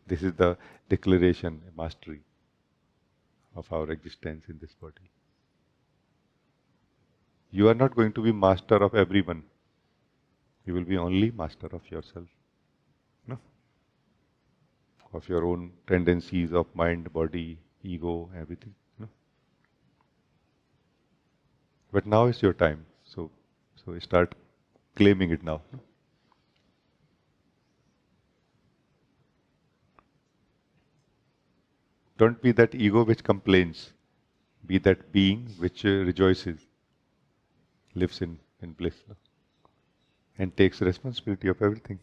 This is the declaration, mastery of our existence in this body. You are not going to be master of everyone. You will be only master of yourself. No? Of your own tendencies of mind, body, ego, everything. No? But now is your time. So start claiming it now. No? Don't be that ego which complains. Be that being which rejoices, lives in bliss, no? And takes responsibility of everything.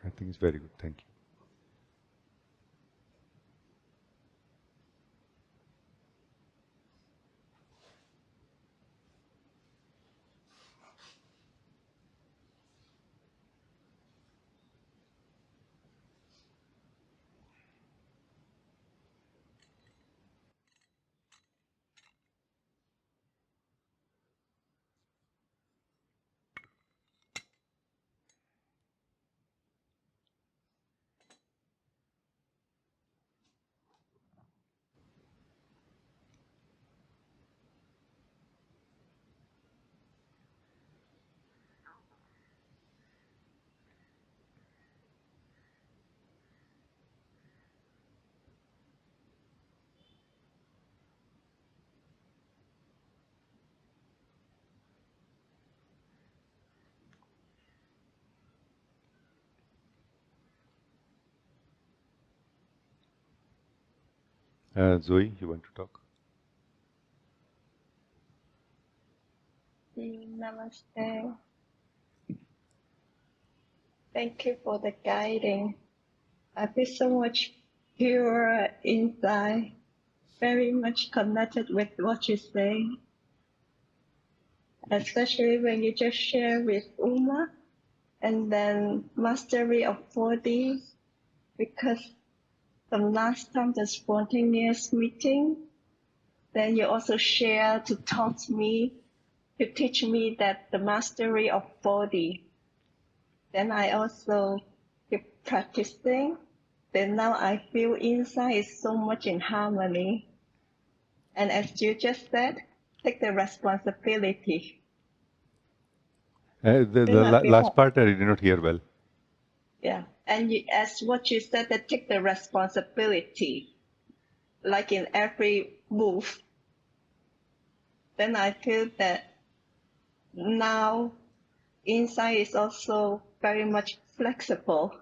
I think it's very good. Thank you. Zoe, you want to talk? Namaste. Thank you for the guiding. I feel so much pure inside, very much connected with what you say, especially when you just share with Uma and then mastery of body, because the last time the spontaneous meeting, then you also share to taught me, to teach me that the mastery of body. Then I also keep practicing. Then now I feel inside is so much in harmony. And as you just said, take the responsibility. The Then I feel, last part I did not hear well. yeah. And you, as what you said, that take the responsibility, like in every move. Then I feel that now inside is also very much flexible.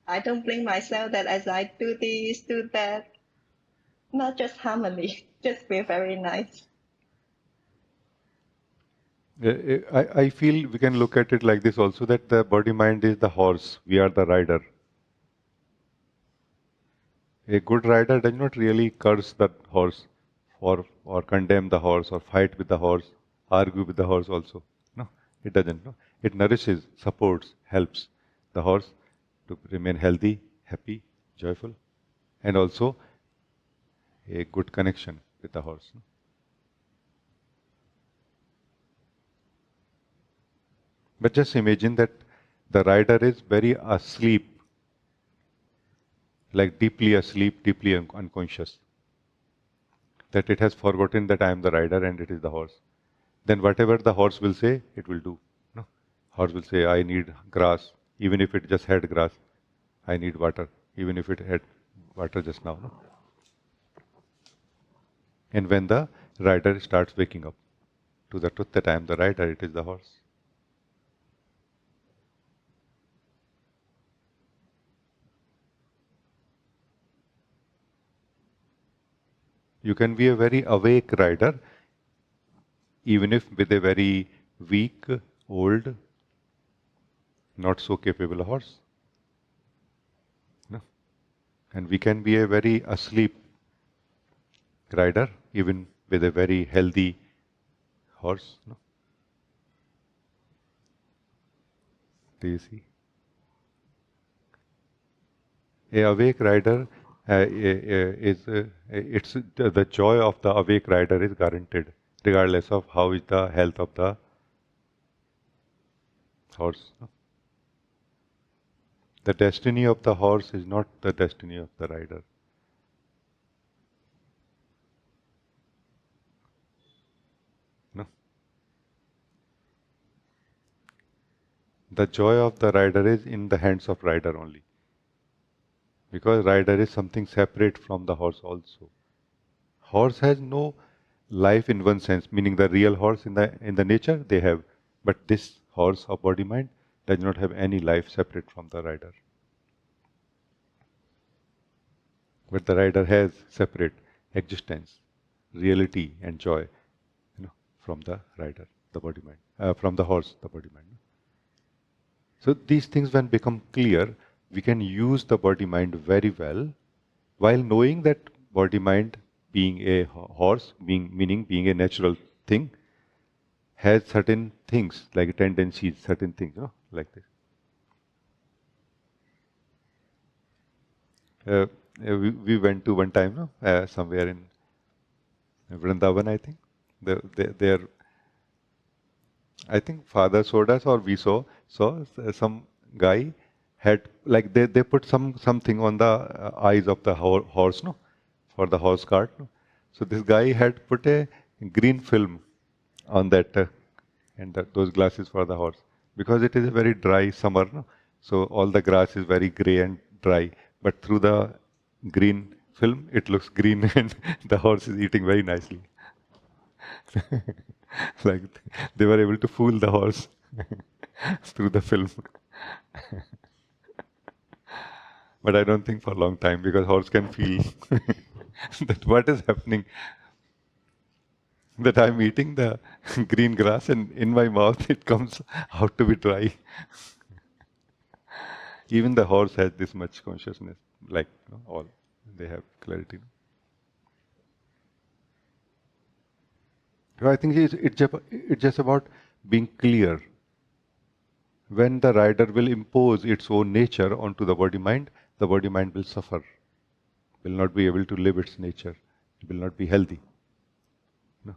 I don't blame myself that as I do this, do that, not just harmony, just feel very nice. I feel we can look at it like this also, that the body mind is the horse, we are the rider. A good rider does not really curse the horse or condemn the horse or fight with the horse, argue with the horse also. No, it doesn't. No. It nourishes, supports, helps the horse to remain healthy, happy, joyful, and also a good connection with the horse. No. But just imagine that the rider is very asleep, like deeply asleep, deeply unconscious, that it has forgotten that I am the rider and it is the horse. Then whatever the horse will say, it will do. No? Horse will say, I need grass, even if it just had grass. I need water, even if it had water just now. No? And when the rider starts waking up to the truth that I am the rider, it is the horse. You can be a very awake rider, even if with a very weak, old, not so capable horse. No? And we can be a very asleep rider, even with a very healthy horse. No? Do you see? A awake rider is it's the joy of the awake rider is guaranteed, regardless of how is the health of the horse. No? The destiny of the horse is not the destiny of the rider. No. The joy of the rider is in the hands of rider only. Because rider is something separate from the horse also. Horse has no life in one sense, meaning the real horse in the nature they have, but this horse of body mind does not have any life separate from the rider. But the rider has separate existence, reality and joy, from the rider, the body mind, from the horse, the body mind. So these things when become clear, we can use the body mind very well, while knowing that body mind being a horse, meaning being a natural thing, has certain things like tendencies, certain things, like this. We went to one time, somewhere in Vrindavan, I think. There, I think father showed us, or we saw some guy had, like they put something on the eyes of the horse, no, for the horse cart. No? So this guy had put a green film on that and those glasses for the horse, because it is a very dry summer, no? So all the grass is very grey and dry, but through the green film it looks green and the horse is eating very nicely. Like they were able to fool the horse through the film. But I don't think for a long time, because horse can feel that what is happening, that I'm eating the green grass and in my mouth it comes out to be dry. Even the horse has this much consciousness, like all. They have clarity. So I think it's just about being clear. When the rider will impose its own nature onto the body-mind will suffer, will not be able to live its nature, will not be healthy. No.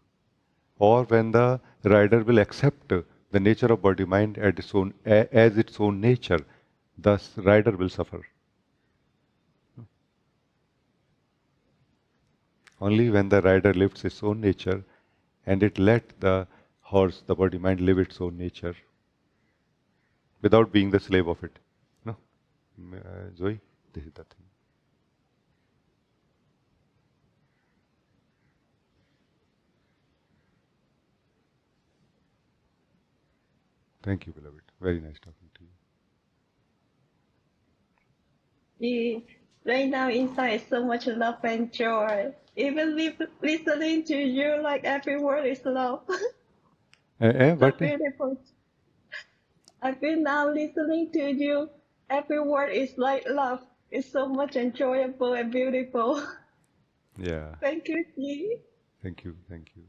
Or when the rider will accept the nature of body-mind as its own nature, thus rider will suffer. Only when the rider lifts its own nature and it let the horse, the body-mind, live its own nature without being the slave of it. No? Zoe, this is the thing. Thank you, beloved. Very nice talking to you. Right now inside is so much love and joy. Even listening to you, like every word is love. So But beautiful. I feel now listening to you, every word is like love. It's so much enjoyable and beautiful. yeah, Thank you, Ji. thank you, thank you.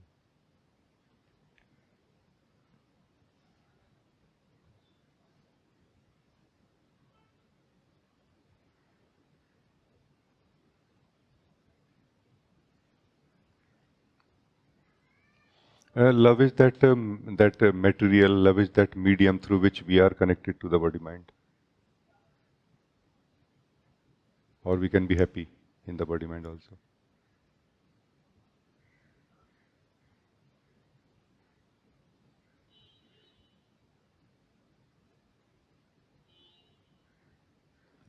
Love is that material. Love is that medium through which we are connected to the body-mind, or we can be happy in the body-mind also.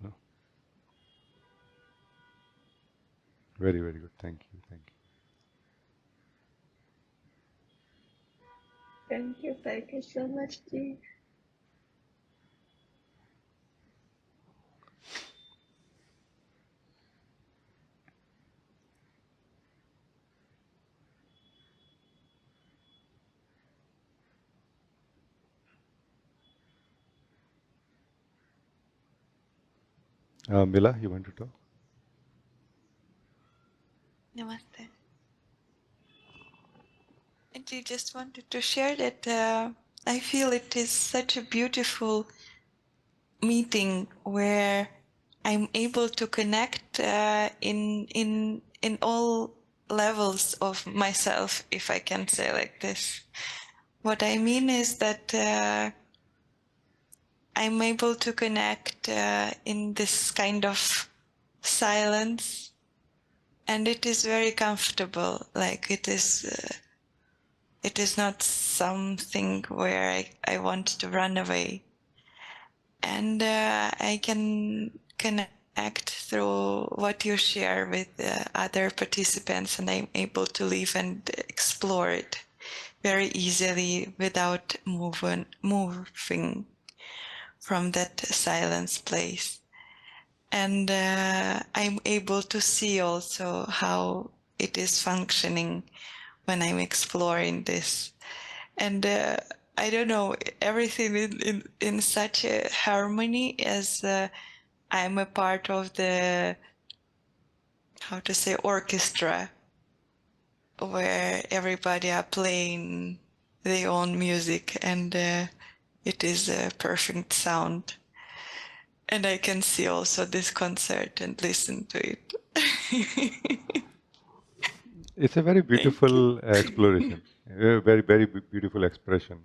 No? Very, very good. Thank you, thank Thank you so much, Ji. you. Mila, you want to talk? Namaste. I just wanted to share that I feel it is such a beautiful meeting where I'm able to connect in all levels of myself, if I can say like this. What I mean is that I'm able to connect in this kind of silence, and it is very comfortable. Like it is not something where I want to run away. And I can connect through what you share with other participants, and I'm able to live and explore it very easily without moving from that silence place. And I'm able to see also how it is functioning when I'm exploring this. And I don't know, everything in such a harmony as I'm a part of the, how to say, orchestra, where everybody are playing their own music, and it is a perfect sound. And I can see also this concert and listen to it. It's a very beautiful exploration, a very, very beautiful expression.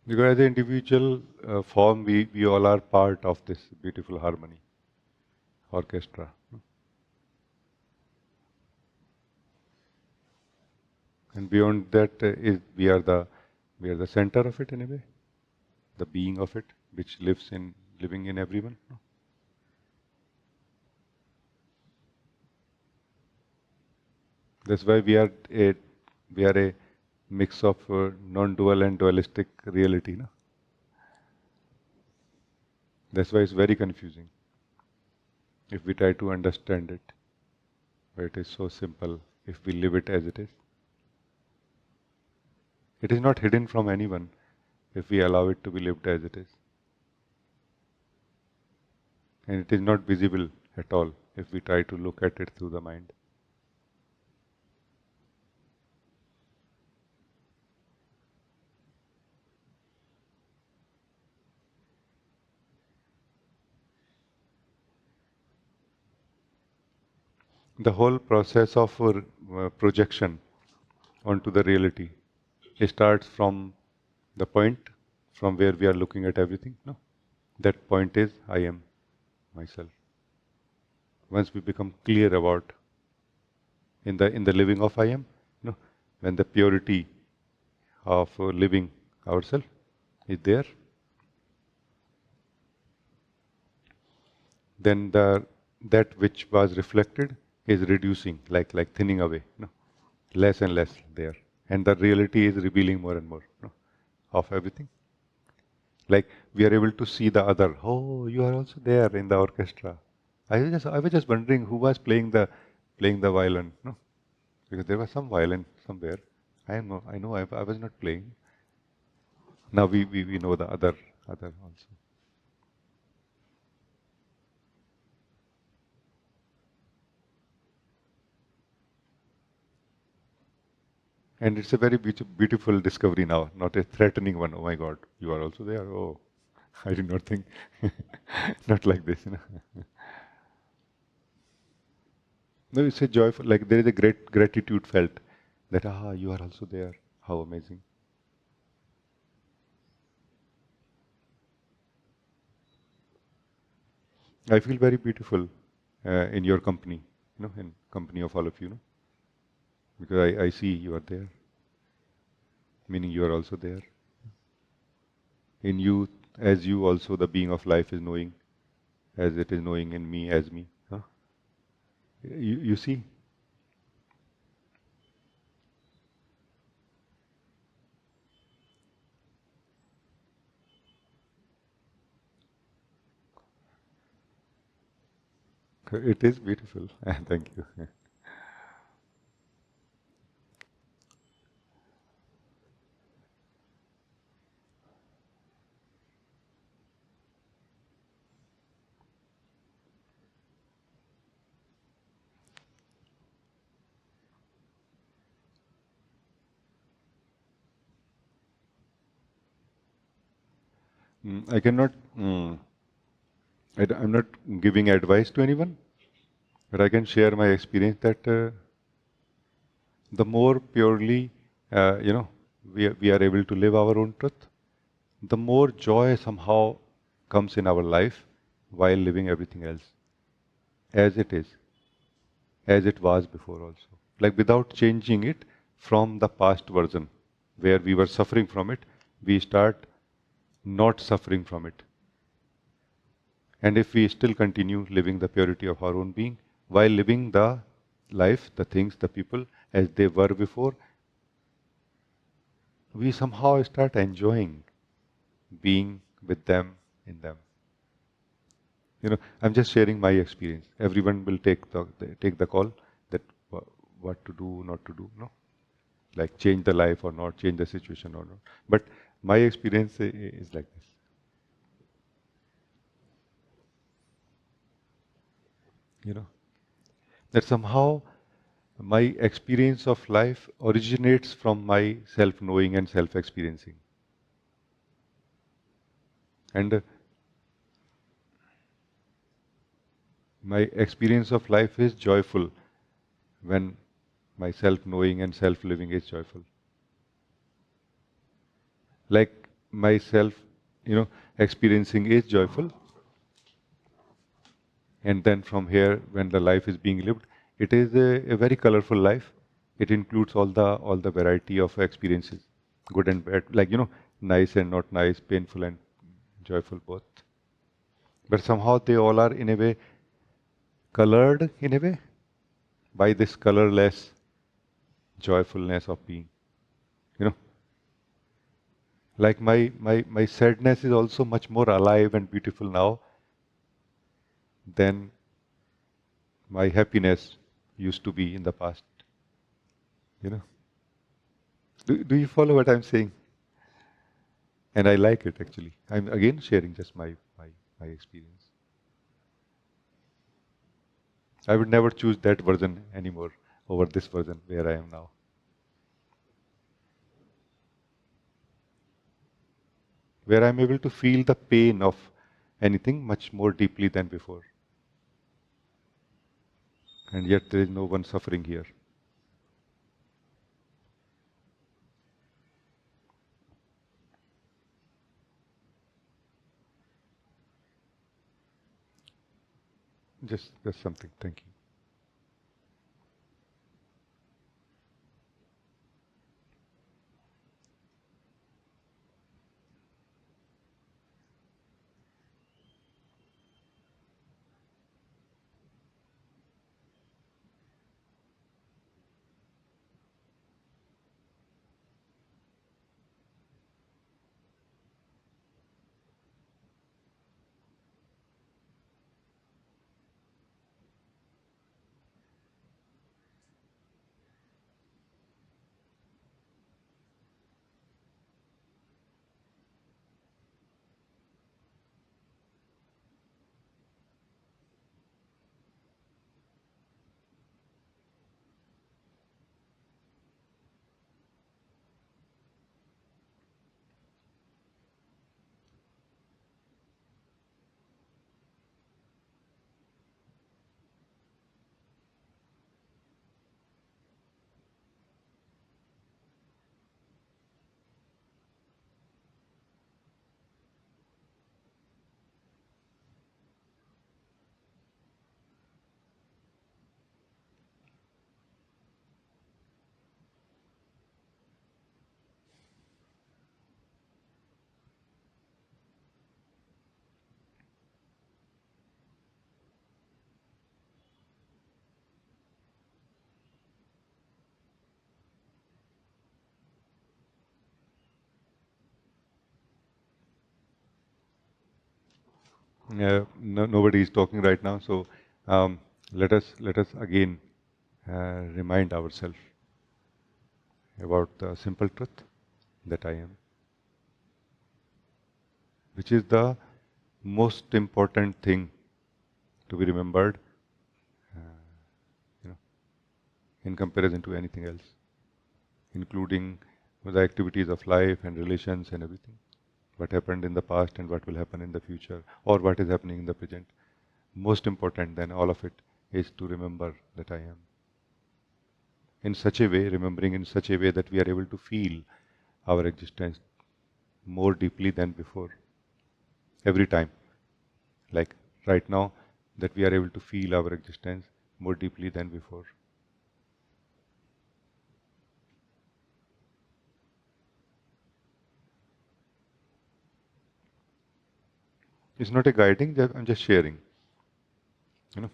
Because as an individual form, we all are part of this beautiful harmony orchestra. And beyond that, we are the center of it in a way, the being of it, which living in everyone. That's why we are a mix of non-dual and dualistic reality. No? That's why it's very confusing if we try to understand it. But it is so simple if we live it as it is. It is not hidden from anyone if we allow it to be lived as it is. And it is not visible at all if we try to look at it through the mind. The whole process of projection onto the reality, it starts from the point from where we are looking at everything. No, that point is I am myself. Once we become clear about in the living of I am, no, when the purity of living ourselves is there, then that which was reflected is reducing, like thinning away, no, less and less there, and the reality is revealing more and more, no, of everything. Like we are able to see the other. Oh, you are also there in the orchestra. I was just wondering who was playing the violin, no, because there was some violin somewhere. I know I was not playing. Now we know the other also. And it's a very beautiful discovery now, not a threatening one. Oh my God, you are also there. Oh, I did not think, not like this. No, it's a joyful, like there is a great gratitude felt that, you are also there. How amazing. I feel very beautiful in your company, in company of all of you, because I see you are there, meaning you are also there. In you, as you also, the being of life is knowing, as it is knowing in me as me. Huh? You see? It is beautiful. Thank you. I cannot, I'm not giving advice to anyone, but I can share my experience that the more purely, we are able to live our own truth, the more joy somehow comes in our life while living everything else as it is, as it was before also. Like without changing it from the past version where we were suffering from it, we start not suffering from it. And if we still continue living the purity of our own being while living the life, the things, the people as they were before, we somehow start enjoying being with them, in them. I'm just sharing my experience. Everyone will take the call that what to do, not to do, no? Like change the life or not, change the situation or not. But my experience is like this. That somehow my experience of life originates from my self-knowing and self-experiencing. And my experience of life is joyful when my self-knowing and self-living is joyful. Like myself, experiencing is joyful. And then from here, when the life is being lived, it is a very colorful life. It includes all the variety of experiences, good and bad, like, nice and not nice, painful and joyful both. But somehow they all are in a way colored in a way by this colorless joyfulness of being. Like my sadness is also much more alive and beautiful now than my happiness used to be in the past. You know? Do you follow what I'm saying? And I like it actually. I'm again sharing just my experience. I would never choose that version anymore over this version where I am now. Where I'm able to feel the pain of anything much more deeply than before. And yet there is no one suffering here. Just something. Thank you. Nobody is talking right now, so let us again remind ourselves about the simple truth that I am, which is the most important thing to be remembered, you know, in comparison to anything else, including the activities of life and relations and everything. What happened in the past and what will happen in the future, or what is happening in the present. Most important than all of it is to remember that I am. In such a way, remembering in such a way that we are able to feel our existence more deeply than before. Every time. Like right now, that we are able to feel our existence more deeply than before. It's not a guiding, I'm just sharing. You know,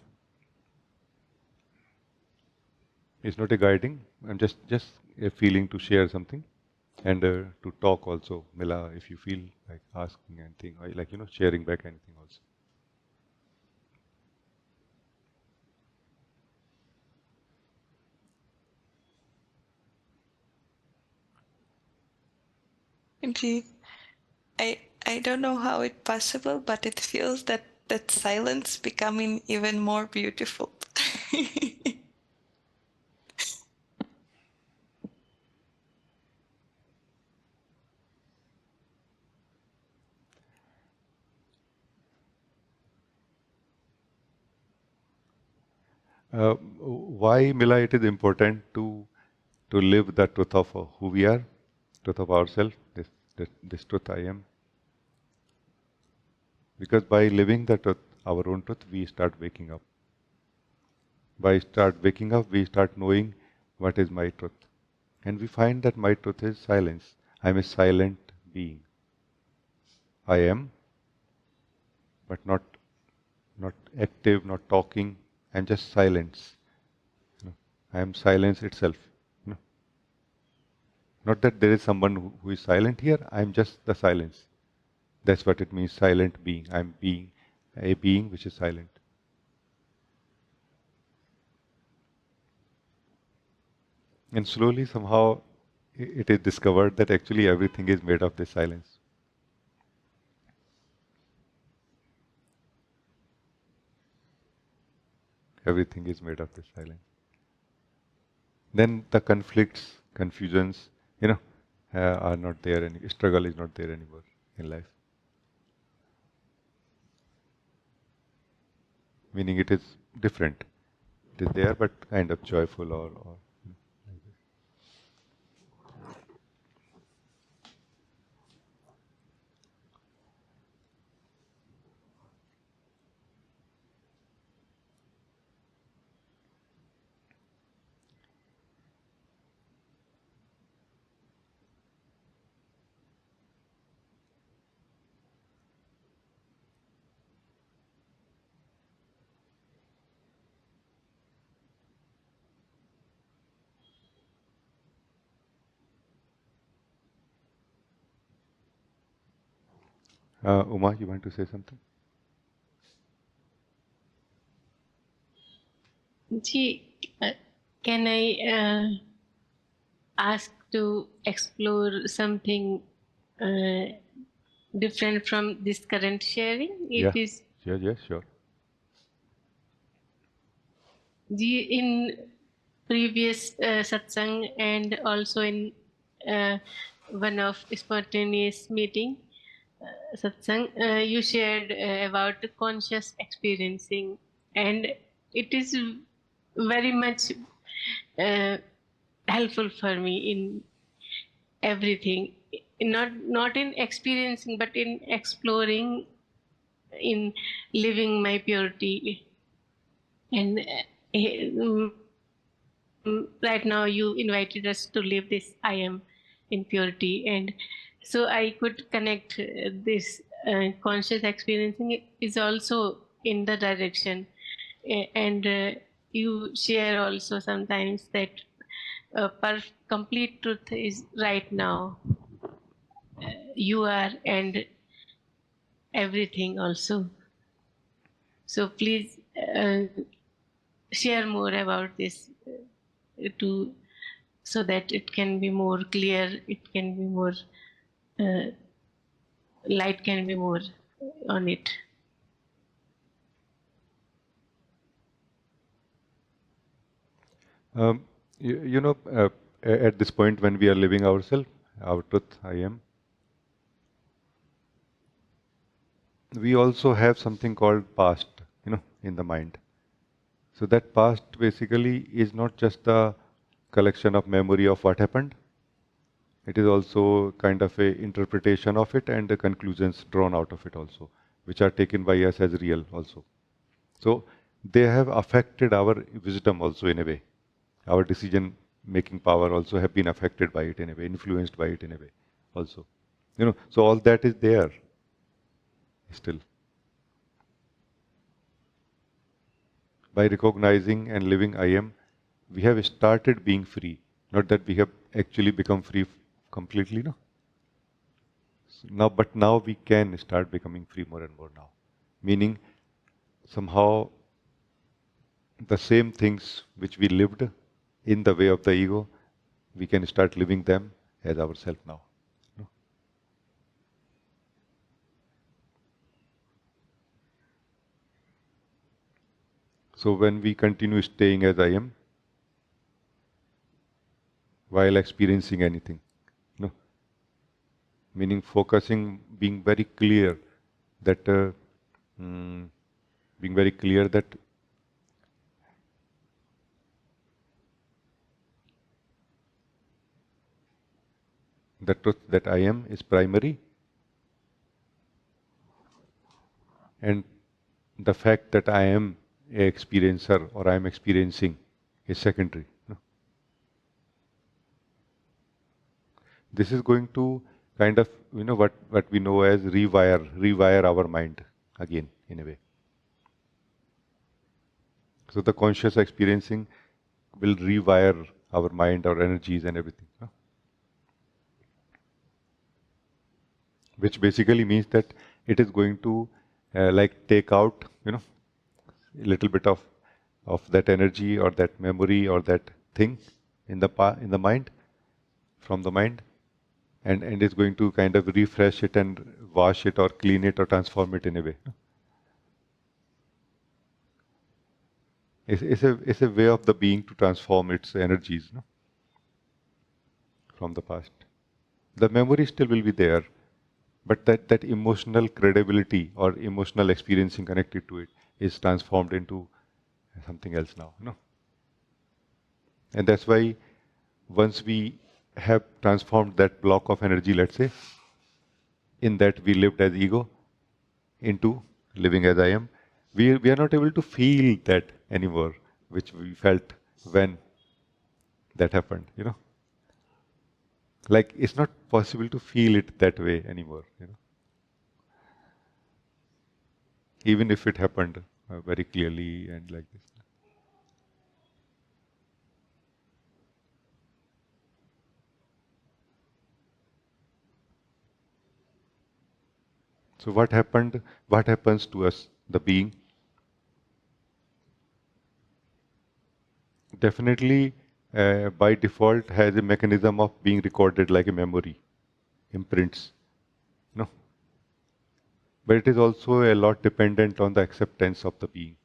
it's not a guiding. I'm just a feeling to share something, and to talk also. Mila, if you feel like asking anything, or like sharing back anything also. Gee, I don't know how it's possible, but it feels that silence becoming even more beautiful. Why, Mila, it is important to live the truth of who we are, truth of ourselves, this truth I am. Because by living the truth, our own truth, we start waking up. By start waking up, we start knowing what is my truth. And we find that my truth is silence. I am a silent being. I am, but not active, not talking. I am just silence. I am silence itself. Not that there is someone who is silent here, I am just the silence. That's what it means, silent being. I am being a being which is silent. And slowly somehow it is discovered that actually everything is made of this silence. Everything is made of this silence. Then the conflicts, confusions, are not there any. Struggle is not there anymore in life. Meaning it is different. It is there, but kind of joyful or like this. Uma, you want to say something? Gee, can I ask to explore something different from this current sharing? It is Yeah, sure. in previous satsang and also in one of spontaneous meeting satsang, you shared about conscious experiencing, and it is very much helpful for me in everything, not in experiencing but in exploring, in living my purity. And right now you invited us to live this I am in purity, and so I could connect this conscious experiencing is also in the direction. And you share also sometimes that complete truth is right now. You are and everything also. So please share more about this to so that it can be more clear, it can be more light can be more on it. At this point when we are living ourselves, our truth, I am, we also have something called past, in the mind. So that past basically is not just a collection of memory of what happened. It is also kind of a interpretation of it and the conclusions drawn out of it also, which are taken by us as real also. So they have affected our wisdom also in a way. Our decision making power also have been affected by it in a way, influenced by it in a way also. So all that is there still. By recognizing and living I am, we have started being free. Not that we have actually become free completely, no. But now we can start becoming free more and more now. Meaning, somehow, the same things which we lived in the way of the ego, we can start living them as ourselves now. No? So when we continue staying as I am, while experiencing anything, meaning focusing, being very clear that the truth that I am is primary, and the fact that I am a experiencer or I am experiencing is secondary. This is going to kind of, what we know as rewire our mind again in a way. So the conscious experiencing will rewire our mind, our energies and everything. which basically means that it is going to like take out, a little bit of that energy or that memory or that thing in the mind, from the mind, and is going to kind of refresh it and wash it or clean it or transform it in a way. It's a way of the being to transform its energies, from the past. The memory still will be there, but that emotional credibility or emotional experiencing connected to it is transformed into something else now. And that's why once we have transformed that block of energy, let's say, in that we lived as ego, into living as I am, we are not able to feel that anymore, which we felt when that happened. Like it's not possible to feel it that way anymore. Even if it happened very clearly and like this. So what happened? What happens to us, the being? Definitely, by default, has a mechanism of being recorded like a memory, imprints. No, but it is also a lot dependent on the acceptance of the being.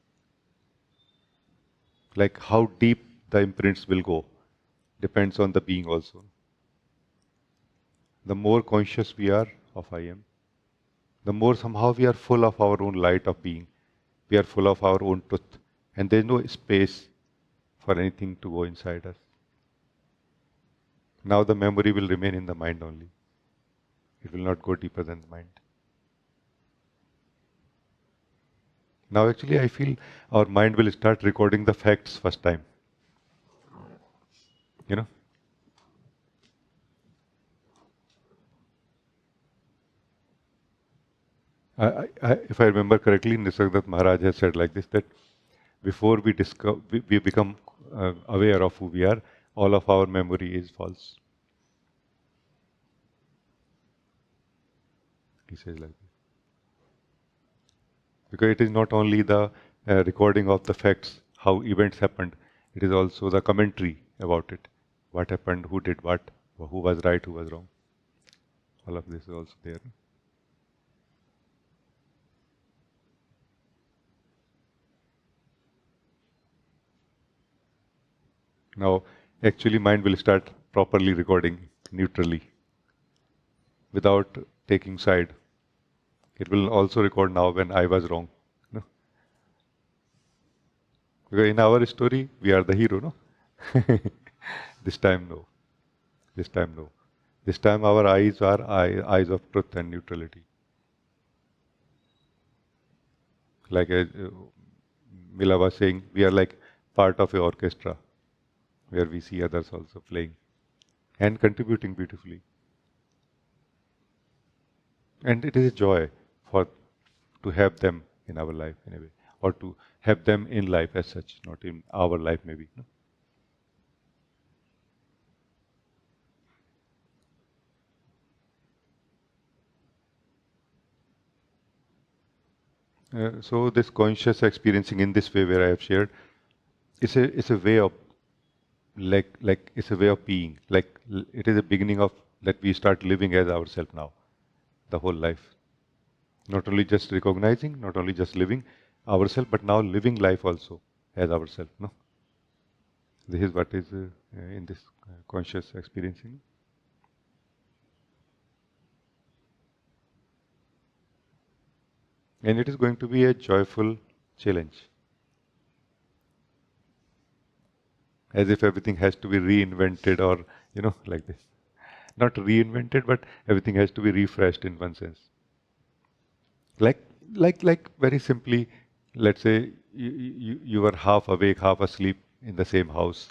Like how deep the imprints will go depends on the being also. The more conscious we are of I am, the more somehow we are full of our own light of being. We are full of our own truth, and there is no space for anything to go inside us. Now the memory will remain in the mind only. It will not go deeper than the mind. Now actually I feel our mind will start recording the facts first time. You know? If I remember correctly, Nisargadatta Maharaj has said like this, that before we become aware of who we are, all of our memory is false. He says like this. Because it is not only the recording of the facts, how events happened, it is also the commentary about it. What happened, who did what, who was right, who was wrong. All of this is also there. Now, actually mind will start properly recording neutrally, without taking side. It will also record now when I was wrong. No? Because in our story, we are the hero, no? This time, no. This time, no. This time, our eyes are eyes of truth and neutrality. Like Mila was saying, we are like part of an orchestra, where we see others also playing and contributing beautifully. And it is a joy to have them in our life in a way, or to have them in life as such, not in our life maybe. No? So this conscious experiencing in this way, where I have shared, it's a way of like it's a way of being. Like it is a beginning of that we start living as ourselves now, the whole life. Not only just recognizing, not only just living ourselves, but now living life also as ourselves. No, this is what is in this conscious experiencing. And it is going to be a joyful challenge. As if everything has to be reinvented or, like this. Not reinvented, but everything has to be refreshed in one sense. Like very simply, let's say you were half awake, half asleep in the same house.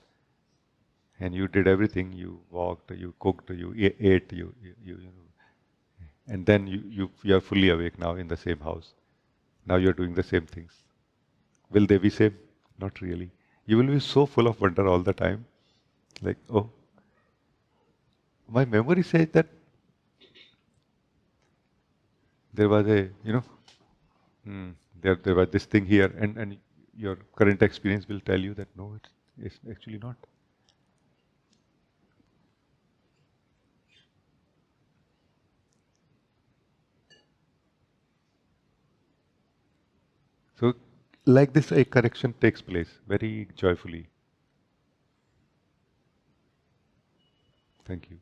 And you did everything. You walked, you cooked, you ate, and then you are fully awake now in the same house. Now you're doing the same things. Will they be same? Not really. You will be so full of wonder all the time. Like, oh, my memory says that there was a, there was this thing here, and your current experience will tell you that no, it's actually not. So, like this, a correction takes place very joyfully. Thank you.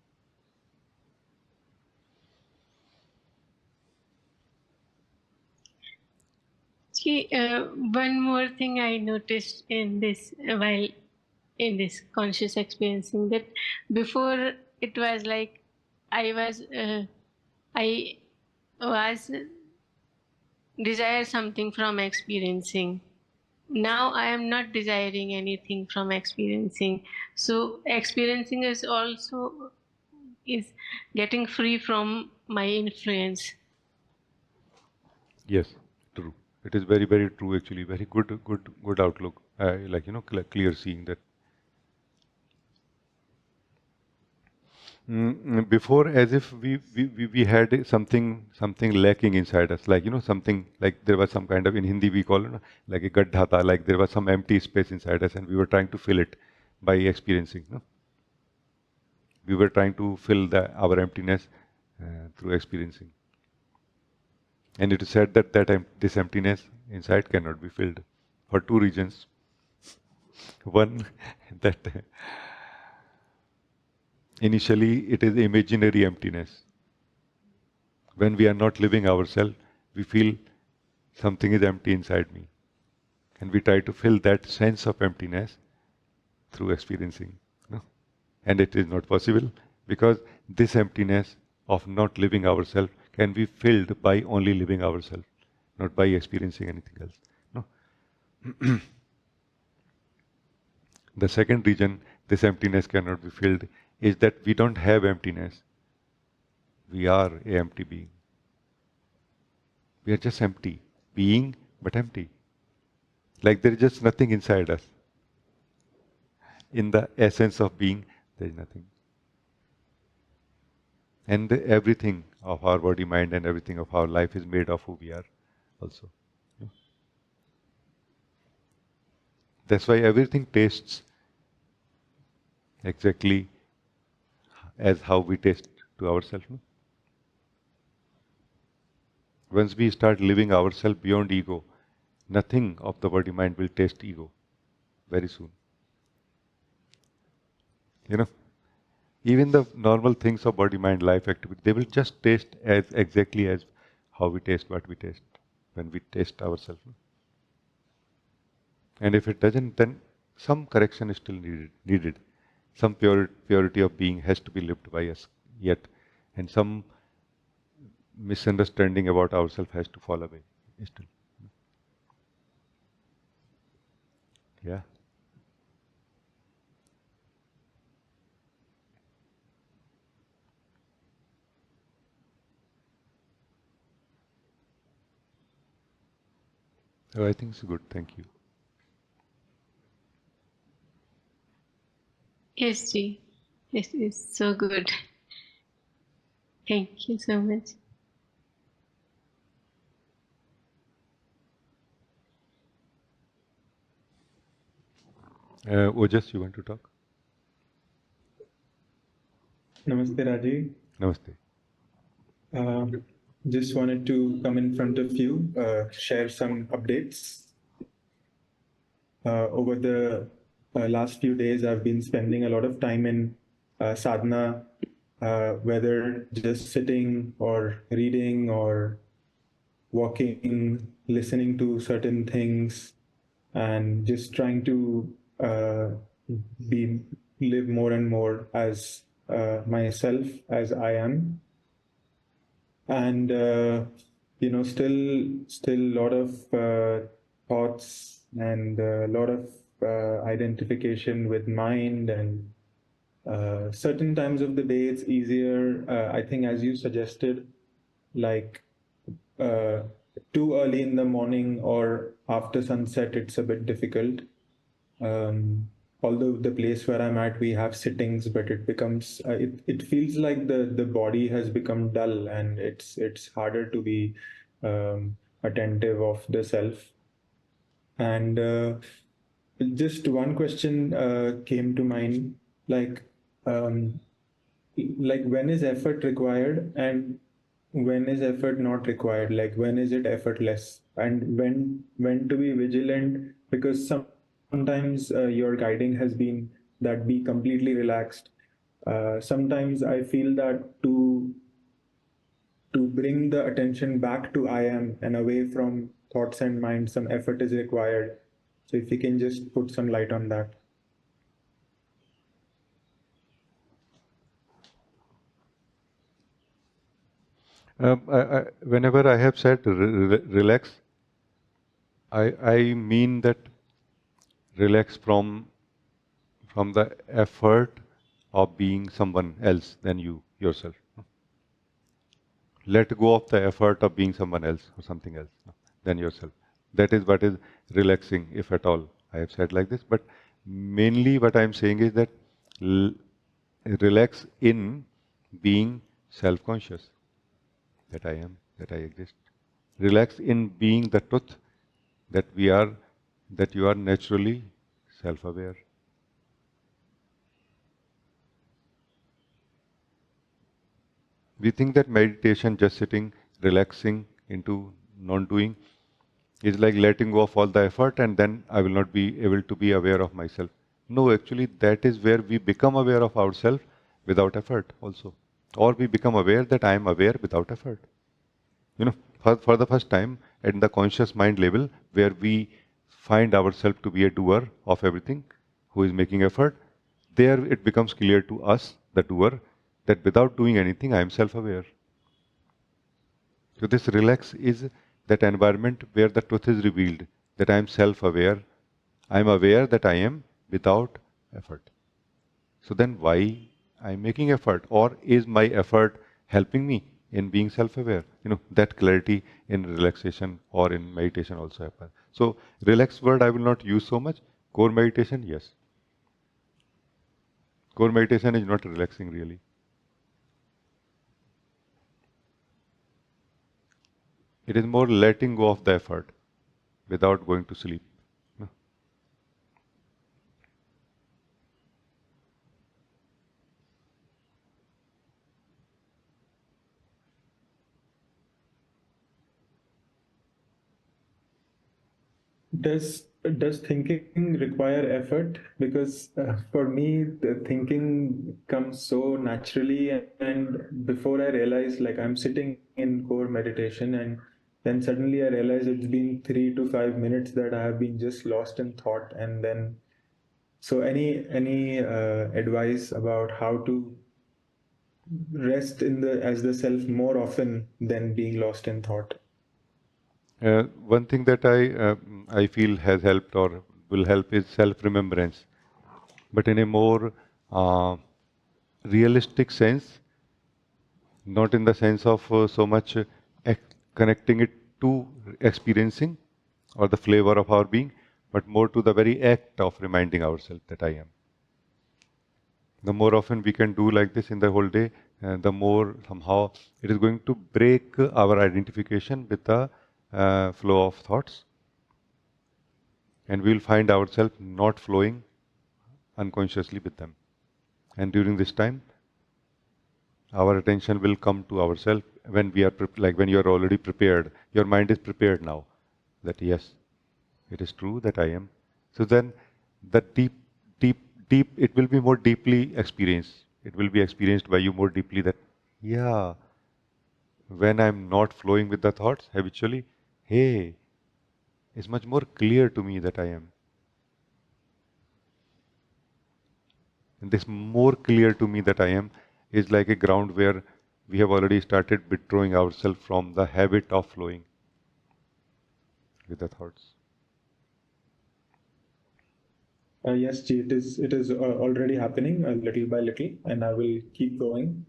See, one more thing I noticed in this while in this conscious experiencing, that before it was like I was desire something from experiencing. Now I am not desiring anything from experiencing. So experiencing is getting free from my influence. Yes, true. It is very, very true. Actually, very good outlook. Like clear seeing that. Before, as if we had something lacking inside us, like something like there was some kind of, in Hindi we call it like a gaddha tha, like there was some empty space inside us, and we were trying to fill it by experiencing. No? We were trying to fill our emptiness through experiencing, and it is said that this emptiness inside cannot be filled for two reasons. One, that initially it is imaginary emptiness. When we are not living ourselves, we feel something is empty inside me. And we try to fill that sense of emptiness through experiencing. No? And it is not possible, because this emptiness of not living ourselves can be filled by only living ourselves, not by experiencing anything else. No? The second reason this emptiness cannot be filled is that we don't have emptiness. We are a empty being. We are just empty. Being, but empty. Like there is just nothing inside us. In the essence of being, there is nothing. And everything of our body, mind, and everything of our life is made of who we are also. That's why everything tastes exactly as how we taste to ourselves. No? Once we start living ourselves beyond ego, nothing of the body mind will taste ego very soon. Even the normal things of body, mind, life, activity, they will just taste as exactly as how we taste what we taste when we taste ourselves. And if it doesn't, then some correction is still needed. Some purity of being has to be lived by us yet, and some misunderstanding about ourselves has to fall away still. Yeah. So I think it's good. Thank you. Yes, Ji. This is so good. Thank you so much. Ojas, you want to talk? Namaste, Rajee. Namaste. Just wanted to come in front of you, share some updates. Over the last few days, I've been spending a lot of time in sadhana, whether just sitting or reading or walking, listening to certain things, and just trying to live more and more as myself as I am. And still a lot of thoughts and a lot of identification with mind, and certain times of the day it's easier, I think, as you suggested, like too early in the morning or after sunset it's a bit difficult, although the place where I'm at, we have sittings, but it becomes it feels like the body has become dull, and it's harder to be attentive of the self. And just one question came to mind, like um, when is effort required and when is effort not required? Like when is it effortless, and when to be vigilant? Because sometimes your guiding has been that be completely relaxed. Sometimes I feel that to bring the attention back to I am and away from thoughts and mind, some effort is required. So if you can just put some light on that. Whenever I have said relax, I mean that relax from the effort of being someone else than you yourself. Let go of the effort of being someone else or something else than yourself. That is what is relaxing, if at all. I have said like this, but mainly what I am saying is that relax in being self-conscious, that I am, that I exist. Relax in being the truth that we are, that you are naturally self-aware. We think that meditation, just sitting, relaxing into non-doing, is like letting go of all the effort and then I will not be able to be aware of myself. No, actually, that is where we become aware of ourselves without effort also. Or we become aware that I am aware without effort. You know, for the first time at the conscious mind level, where we find ourselves to be a doer of everything, who is making effort, there it becomes clear to us, the doer, that without doing anything, I am self-aware. So this relax is that environment where the truth is revealed, that I am self-aware. I am aware that I am without effort. So then why I am making effort? Or is my effort helping me in being self-aware? You know, that clarity in relaxation or in meditation also happens. So relax word I will not use so much. Core meditation, yes. Core meditation is not relaxing really. It is more letting go of the effort without going to sleep. Does thinking require effort? Because for me, the thinking comes so naturally, and before I realize, like I'm sitting in core meditation, and then suddenly I realize it's been 3 to 5 minutes that I have been just lost in thought, and then so any advice about how to rest in the as the self more often than being lost in thought? One thing that I feel has helped or will help is self-remembrance, but in a more realistic sense, not in the sense of so much connecting it to experiencing or the flavor of our being, but more to the very act of reminding ourselves that I am. The more often we can do like this in the whole day, the more somehow it is going to break our identification with the flow of thoughts, and we will find ourselves not flowing unconsciously with them. And during this time, our attention will come to ourselves when we are like when you are already prepared. Your mind is prepared now that yes, it is true that I am. So then, the deep, it will be more deeply experienced. It will be experienced by you more deeply that yeah, when I'm not flowing with the thoughts habitually, hey, it's much more clear to me that I am. And this more clear to me that I am is like a ground where we have already started withdrawing ourselves from the habit of flowing with the thoughts. Yes, Ji, it is already happening little by little, and I will keep going.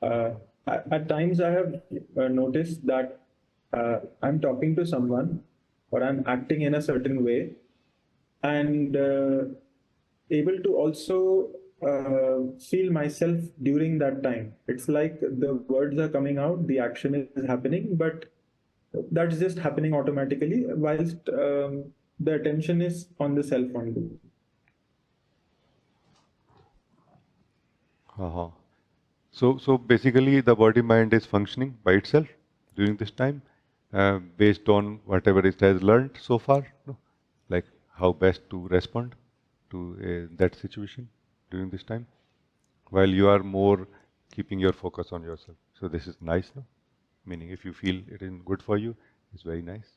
At times, I have noticed that I'm talking to someone or I'm acting in a certain way, and able to also feel myself during that time. It's like the words are coming out, the action is happening, but that's just happening automatically, whilst the attention is on the self only. Uh-huh. So basically, the body mind is functioning by itself during this time, based on whatever it has learned so far, no? Like how best to respond to that situation during this time, while you are more keeping your focus on yourself. So this is nice, no? Meaning, if you feel it is good for you, it's very nice.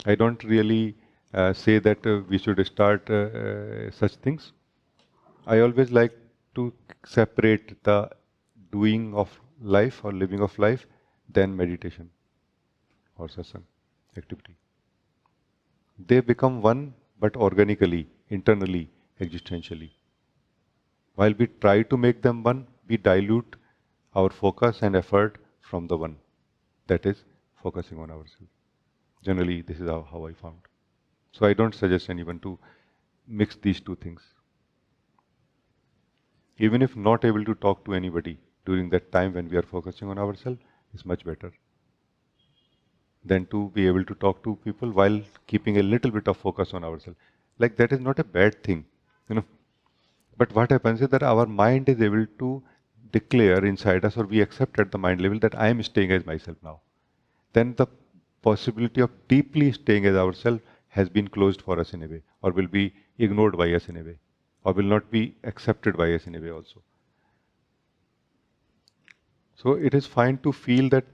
I don't really say that we should start such things. I always like to separate the doing of life or living of life than meditation or satsang activity. They become one, but organically, internally, existentially. While we try to make them one, we dilute our focus and effort from the one. That is, focusing on ourselves. Generally, this is how I found. So I don't suggest anyone to mix these two things. Even if not able to talk to anybody during that time when we are focusing on ourselves, is much better than to be able to talk to people while keeping a little bit of focus on ourselves. Like that is not a bad thing, you know. But what happens is that our mind is able to declare inside us, or we accept at the mind level that I am staying as myself now. Then the possibility of deeply staying as ourselves has been closed for us in a way, or will be ignored by us in a way, or will not be accepted by us in a way also. So it is fine to feel that,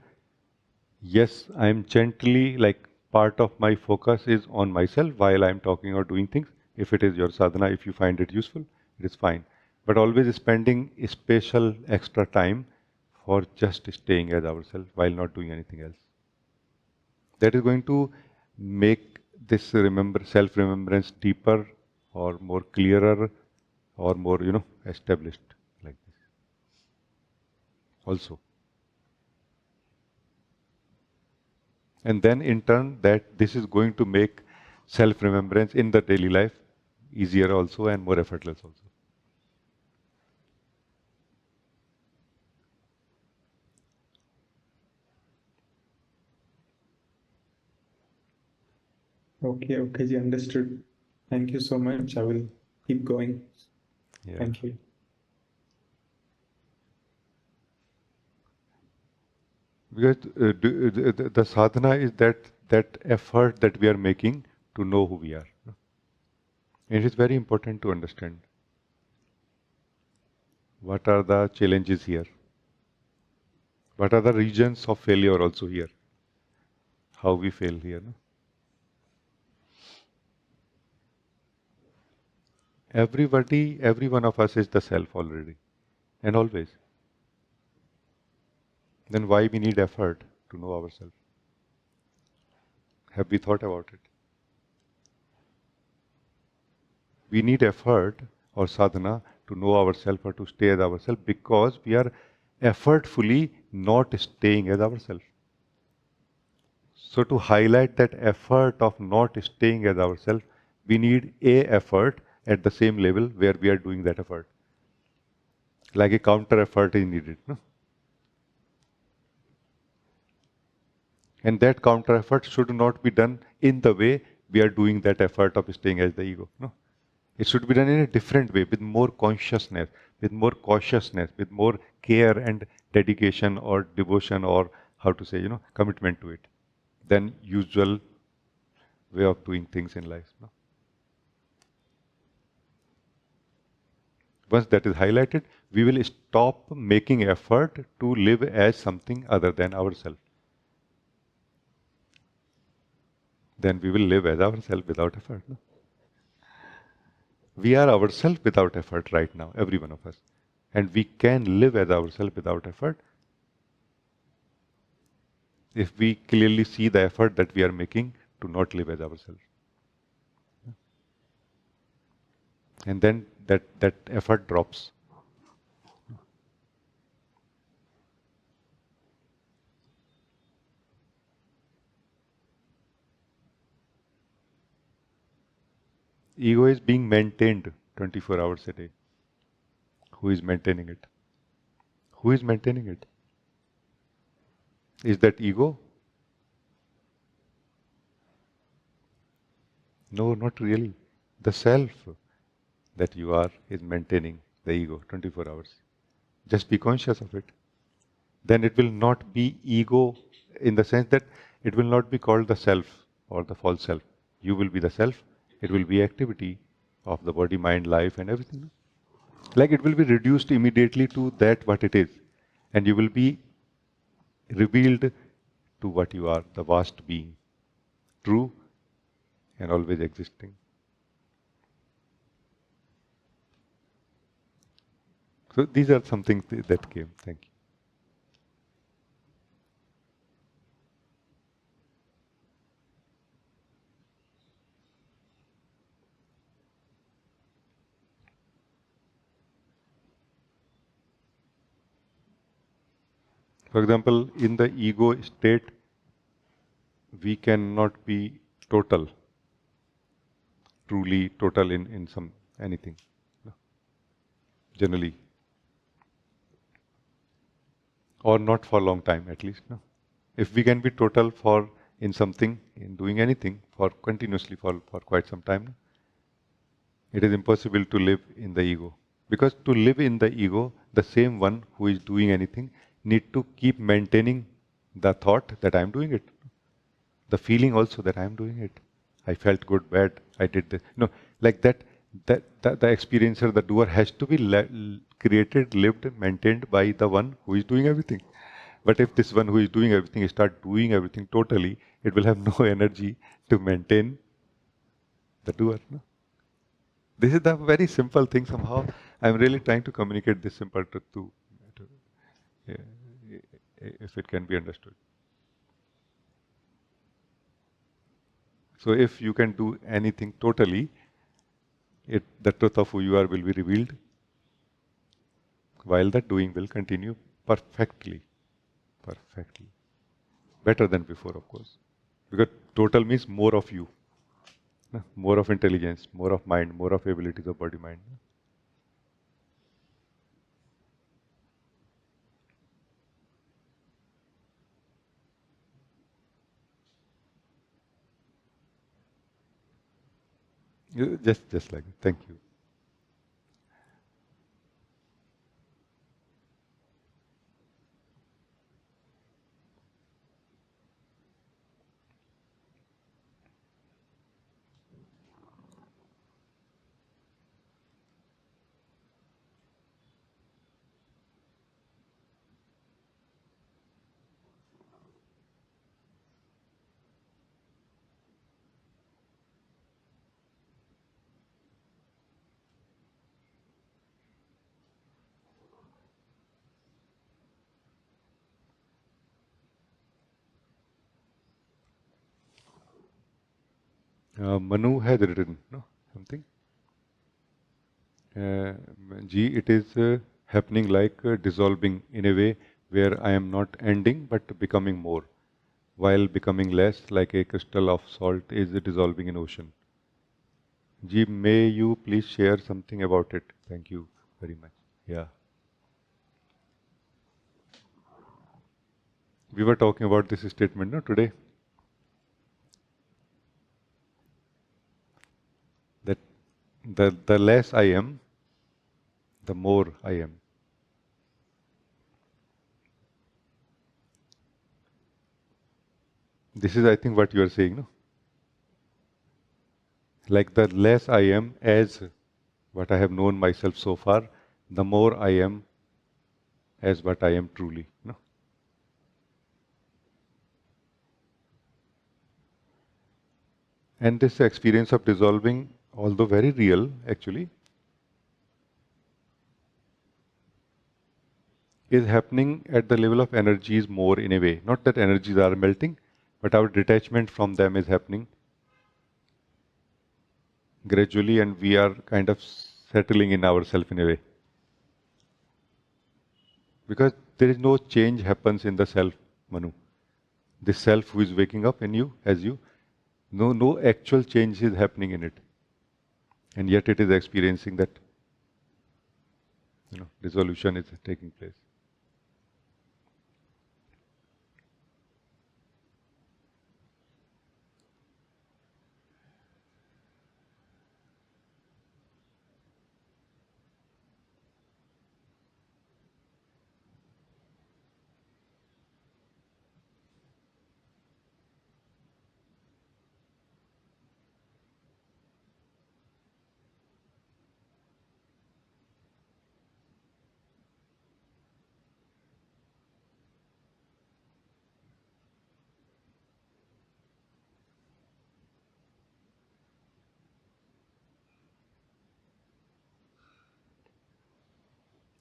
yes, I am gently, like part of my focus is on myself while I am talking or doing things. If it is your sadhana, if you find it useful, it is fine. But always spending special extra time for just staying as ourselves while not doing anything else. That is going to make this self-remembrance deeper or more clearer or more, established like this. Also. And then in turn that this is going to make self-remembrance in the daily life easier also and more effortless also. Okay, ji, understood. Thank you so much. I will keep going. Yeah. Thank you. Because the sadhana is that effort that we are making to know who we are. And it is very important to understand what are the challenges here. What are the regions of failure also here? How we fail here. No? Everybody, every one of us is the self already, and always. Then why we need effort to know ourselves? Have we thought about it? We need effort or sadhana to know ourselves or to stay as ourselves because we are effortfully not staying as ourselves. So to highlight that effort of not staying as ourselves, we need a effort at the same level where we are doing that effort. Like a counter effort is needed. No? And that counter effort should not be done in the way we are doing that effort of staying as the ego. No? It should be done in a different way, with more consciousness, with more cautiousness, with more care and dedication or devotion or how to say, commitment to it than usual way of doing things in life. No? Once that is highlighted, we will stop making effort to live as something other than ourselves. Then we will live as ourselves without effort. No? We are ourselves without effort right now, every one of us. And we can live as ourselves without effort if we clearly see the effort that we are making to not live as ourselves. And then that effort drops. ego is being maintained 24 hours a day. Who is maintaining it? Who is maintaining it? Is that ego? No, not really. The self that you are is maintaining the ego 24 hours. Just be conscious of it. Then it will not be ego in the sense that it will not be called the self or the false self. You will be the self. It will be activity of the body, mind, life and everything. Like it will be reduced immediately to that what it is. And you will be revealed to what you are, the vast being, true and always existing. So these are some things that came. Thank you. For example, in the ego state, we cannot be total, truly total in some anything. No. Generally. Or not for a long time at least. No. If we can be total for in something, in doing anything, for continuously for quite some time, no, it is impossible to live in the ego. Because to live in the ego, the same one who is doing anything need to keep maintaining the thought that I am doing it. The feeling also that I am doing it. I felt good, bad, I did this. No, like that the experiencer, the doer has to be created, lived, maintained by the one who is doing everything. But if this one who is doing everything start doing everything totally, it will have no energy to maintain the doer. No? This is the very simple thing. Somehow I am really trying to communicate this simple truth to if it can be understood. So if you can do anything totally, the truth of who you are will be revealed, while the doing will continue perfectly. Perfectly. Better than before, of course. Because total means more of you. More of intelligence, more of mind, more of abilities of body mind. Just like that. Thank you. Manu had written something. G, it is happening like dissolving in a way where I am not ending but becoming more, while becoming less, like a crystal of salt is dissolving in ocean. G, may you please share something about it? Thank you very much. Yeah. We were talking about this statement today. That the less I am, the more I am. This is, I think, what you are saying, no? Like the less I am as what I have known myself so far, the more I am as what I am truly. No? And this experience of dissolving, although very real, actually, is happening at the level of energies more in a way. Not that energies are melting, but our detachment from them is happening gradually, and we are kind of settling in ourselves in a way. Because there is no change happens in the self, Manu. The self who is waking up in you, as you, no actual change is happening in it. And yet it is experiencing that, dissolution is taking place.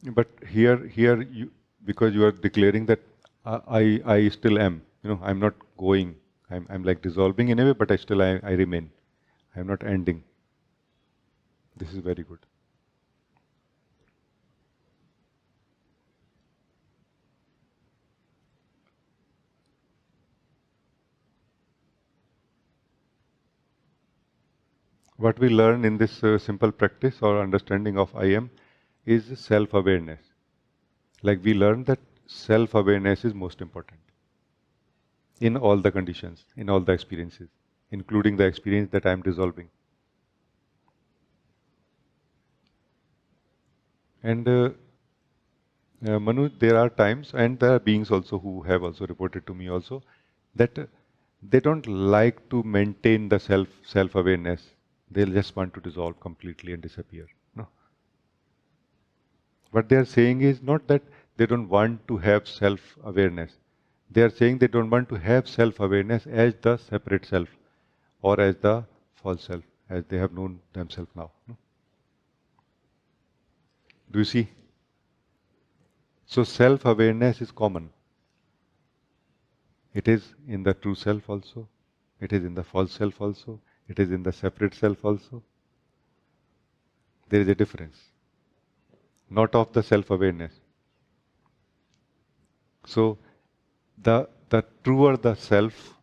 But here you, because you are declaring that I still am, I'm not going, I'm like dissolving in a way, but I remain. I'm not ending. This is very good. What we learn in this simple practice or understanding of I am is self-awareness. Like we learn that self-awareness is most important in all the conditions, in all the experiences, including the experience that I am dissolving. And Manu, there are times, and there are beings also who have also reported to me also, that they don't like to maintain the self-awareness. They'll just want to dissolve completely and disappear. No. What they are saying is not that they don't want to have self-awareness. They are saying they don't want to have self-awareness as the separate self or as the false self, as they have known themselves now. No? Do you see? So self-awareness is common. It is in the true self also. It is in the false self also. It is in the separate self also. There is a difference. Not of the self-awareness. So the truer the self,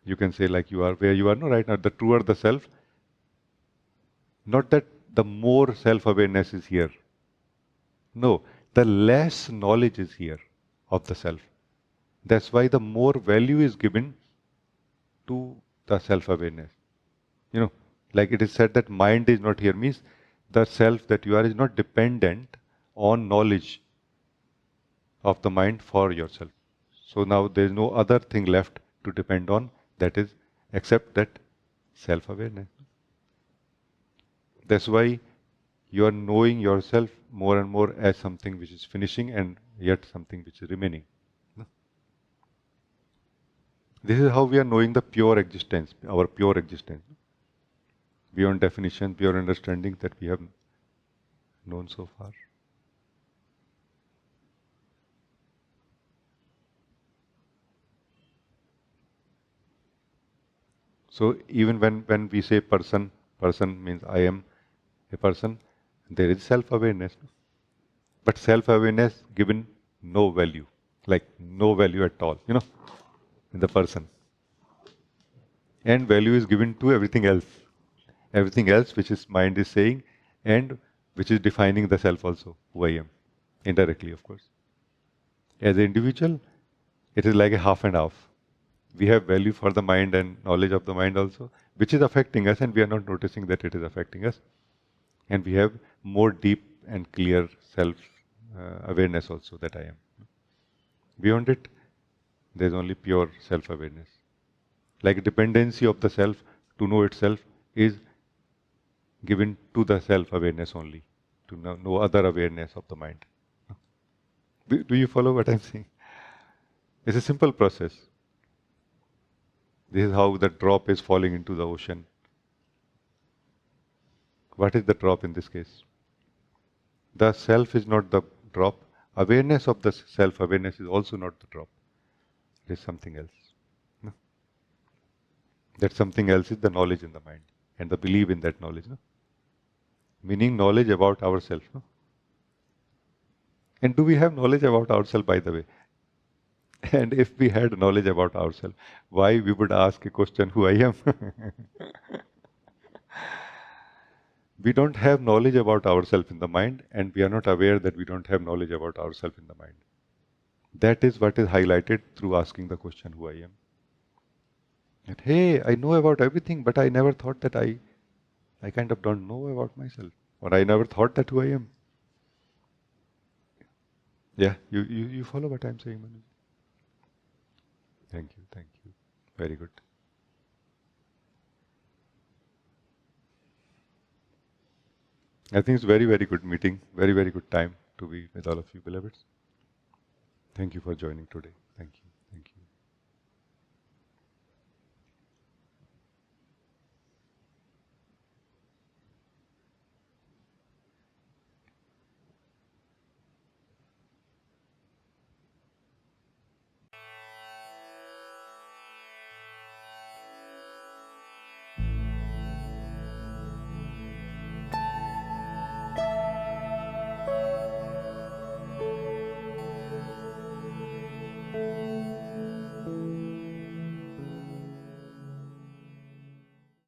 you can say like you are where you are no right now, the truer the self, not that the more self-awareness is here. No, the less knowledge is here of the self. That's why the more value is given to the self-awareness. Like it is said that mind is not here, means the self that you are is not dependent on knowledge of the mind for yourself. So now there is no other thing left to depend on, that is except that self-awareness. That's why you are knowing yourself more and more as something which is finishing and yet something which is remaining. This is how we are knowing the pure existence, our pure existence. Beyond definition, beyond understanding that we have known so far. So even when we say person means I am a person, there is self-awareness. But self-awareness given no value, like no value at all, in the person. And value is given to everything else. Everything else which is mind is saying and which is defining the self also, who I am. Indirectly, of course. As an individual, it is like a half and half. We have value for the mind and knowledge of the mind also, which is affecting us and we are not noticing that it is affecting us. And we have more deep and clear self-awareness also that I am. Beyond it, there is only pure self-awareness. Like dependency of the self to know itself is given to the self-awareness only, to no other awareness of the mind. Do you follow what I'm saying? It's a simple process. This is how the drop is falling into the ocean. What is the drop in this case? The self is not the drop. Awareness of the self-awareness is also not the drop. It is something else. No? That something else is the knowledge in the mind and the belief in that knowledge. No? Meaning knowledge about ourselves. No? And do we have knowledge about ourselves, by the way? And if we had knowledge about ourselves, why we would ask a question, who I am? We don't have knowledge about ourselves in the mind, and we are not aware that we don't have knowledge about ourselves in the mind. That is what is highlighted through asking the question, who I am. That, hey, I know about everything, but I never thought that I kind of don't know about myself. Or I never thought that who I am. Yeah, you follow what I'm saying, Manu? Thank you, thank you. Very good. I think it's very, very good meeting. Very, very good time to be with all of you, beloveds. Thank you for joining today. Thank you.